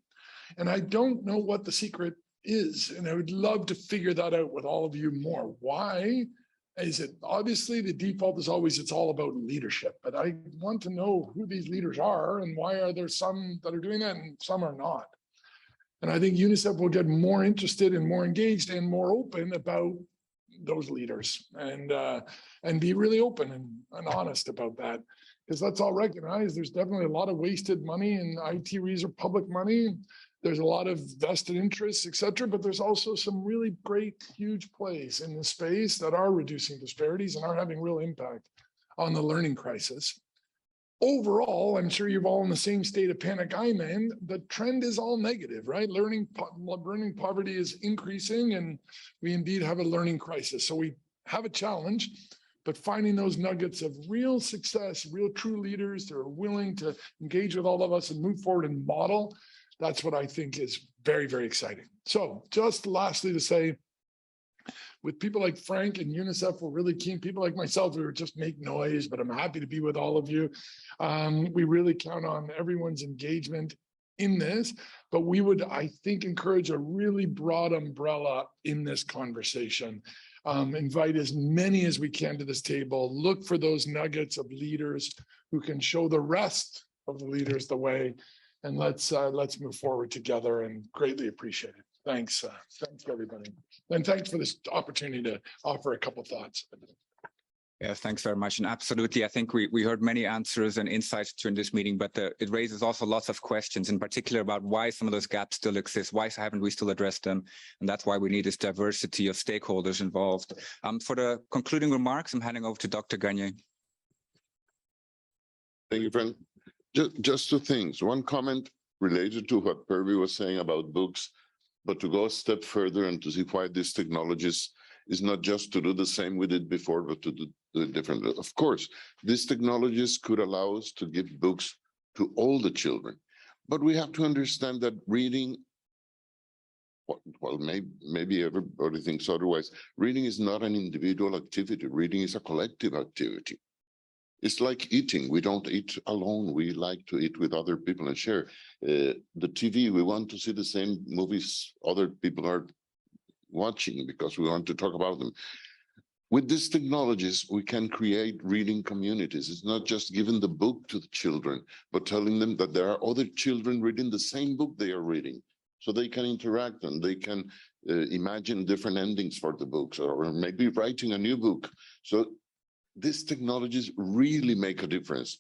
And I don't know what the secret is, and I would love to figure that out with all of you more. Why is it? Obviously the default is always it's all about leadership, but I want to know who these leaders are and why are there some that are doing that and some are not. And I think UNICEF will get more interested and more engaged and more open about those leaders, and be really open and honest about that, because let's all recognize there's definitely a lot of wasted money in IT research, public money. There's a lot of vested interests, et cetera, but there's also some really great, huge plays in the space that are reducing disparities and are having real impact on the learning crisis. Overall, I'm sure you're all in the same state of panic I'm in. The trend is all negative, right? Learning poverty is increasing, and we indeed have a learning crisis. So we have a challenge, but finding those nuggets of real success, real true leaders that are willing to engage with all of us and move forward and model, that's what I think is very, very exciting. So just lastly to say, with people like Frank and UNICEF, we're really keen. People like myself, we would just make noise, but I'm happy to be with all of you. We really count on everyone's engagement in this, but we would, I think, encourage a really broad umbrella in this conversation. Invite as many as we can to this table. Look for those nuggets of leaders who can show the rest of the leaders the way, and let's move forward together, and greatly appreciate it. Thanks, thanks everybody. And thanks for this opportunity to offer a couple thoughts. Yeah, thanks very much. And absolutely, I think we heard many answers and insights during this meeting, but it raises also lots of questions, in particular about why some of those gaps still exist. Why haven't we still addressed them? And that's why we need this diversity of stakeholders involved. For the concluding remarks, I'm handing over to Dr. Garnier. Thank you, Frank. Just two things. One comment related to what Purvi was saying about books, but to go a step further and to see why these technologies is not just to do the same we did before, but to do it differently. Of course, these technologies could allow us to give books to all the children, but we have to understand that reading, well, maybe everybody thinks otherwise. Reading is not an individual activity. Reading is a collective activity. It's like eating. We don't eat alone. We like to eat with other people and share. The TV, we want to see the same movies other people are watching because we want to talk about them. With these technologies, we can create reading communities. It's not just giving the book to the children, but telling them that there are other children reading the same book they are reading. So they can interact and they can imagine different endings for the books, or maybe writing a new book. So these technologies really make a difference.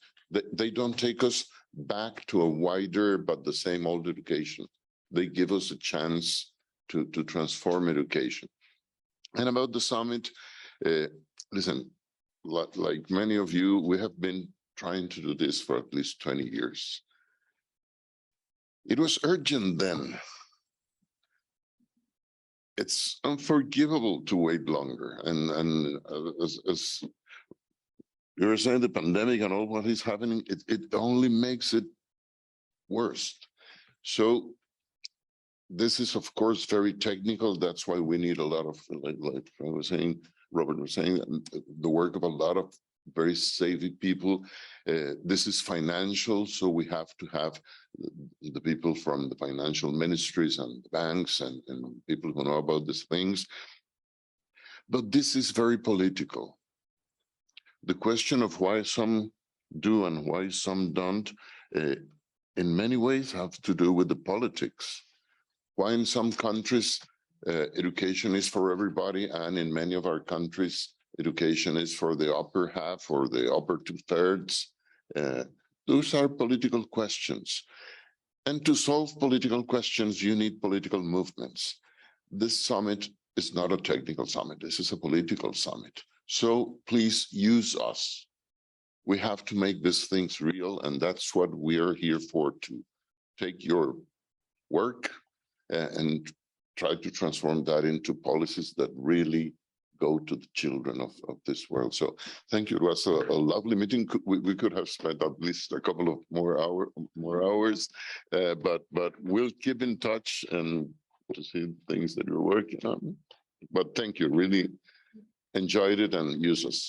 They don't take us back to a wider but the same old education. They give us a chance to transform education. And about the summit, listen, like many of you, we have been trying to do this for at least 20 years. It was urgent then. It's unforgivable to wait longer. And as you were saying, the pandemic and all what is happening, it only makes it worse. So this is, of course, very technical. That's why we need a lot of, like I was saying, Robert was saying, the work of a lot of very savvy people. This is financial, so we have to have the people from the financial ministries and the banks and people who know about these things. But this is very political. The question of why some do and why some don't, in many ways have to do with the politics. Why in some countries, education is for everybody, and in many of our countries, education is for the upper half or the upper 2/3. Those are political questions. And to solve political questions, you need political movements. This summit is not a technical summit. This is a political summit. So please use us. We have to make these things real, and that's what we are here for, to take your work and try to transform that into policies that really go to the children of this world. So thank you. It was a lovely meeting. We could have spent at least a couple of more hours, but we'll keep in touch and to see things that you're working on. But thank you. Really enjoyed it and use us.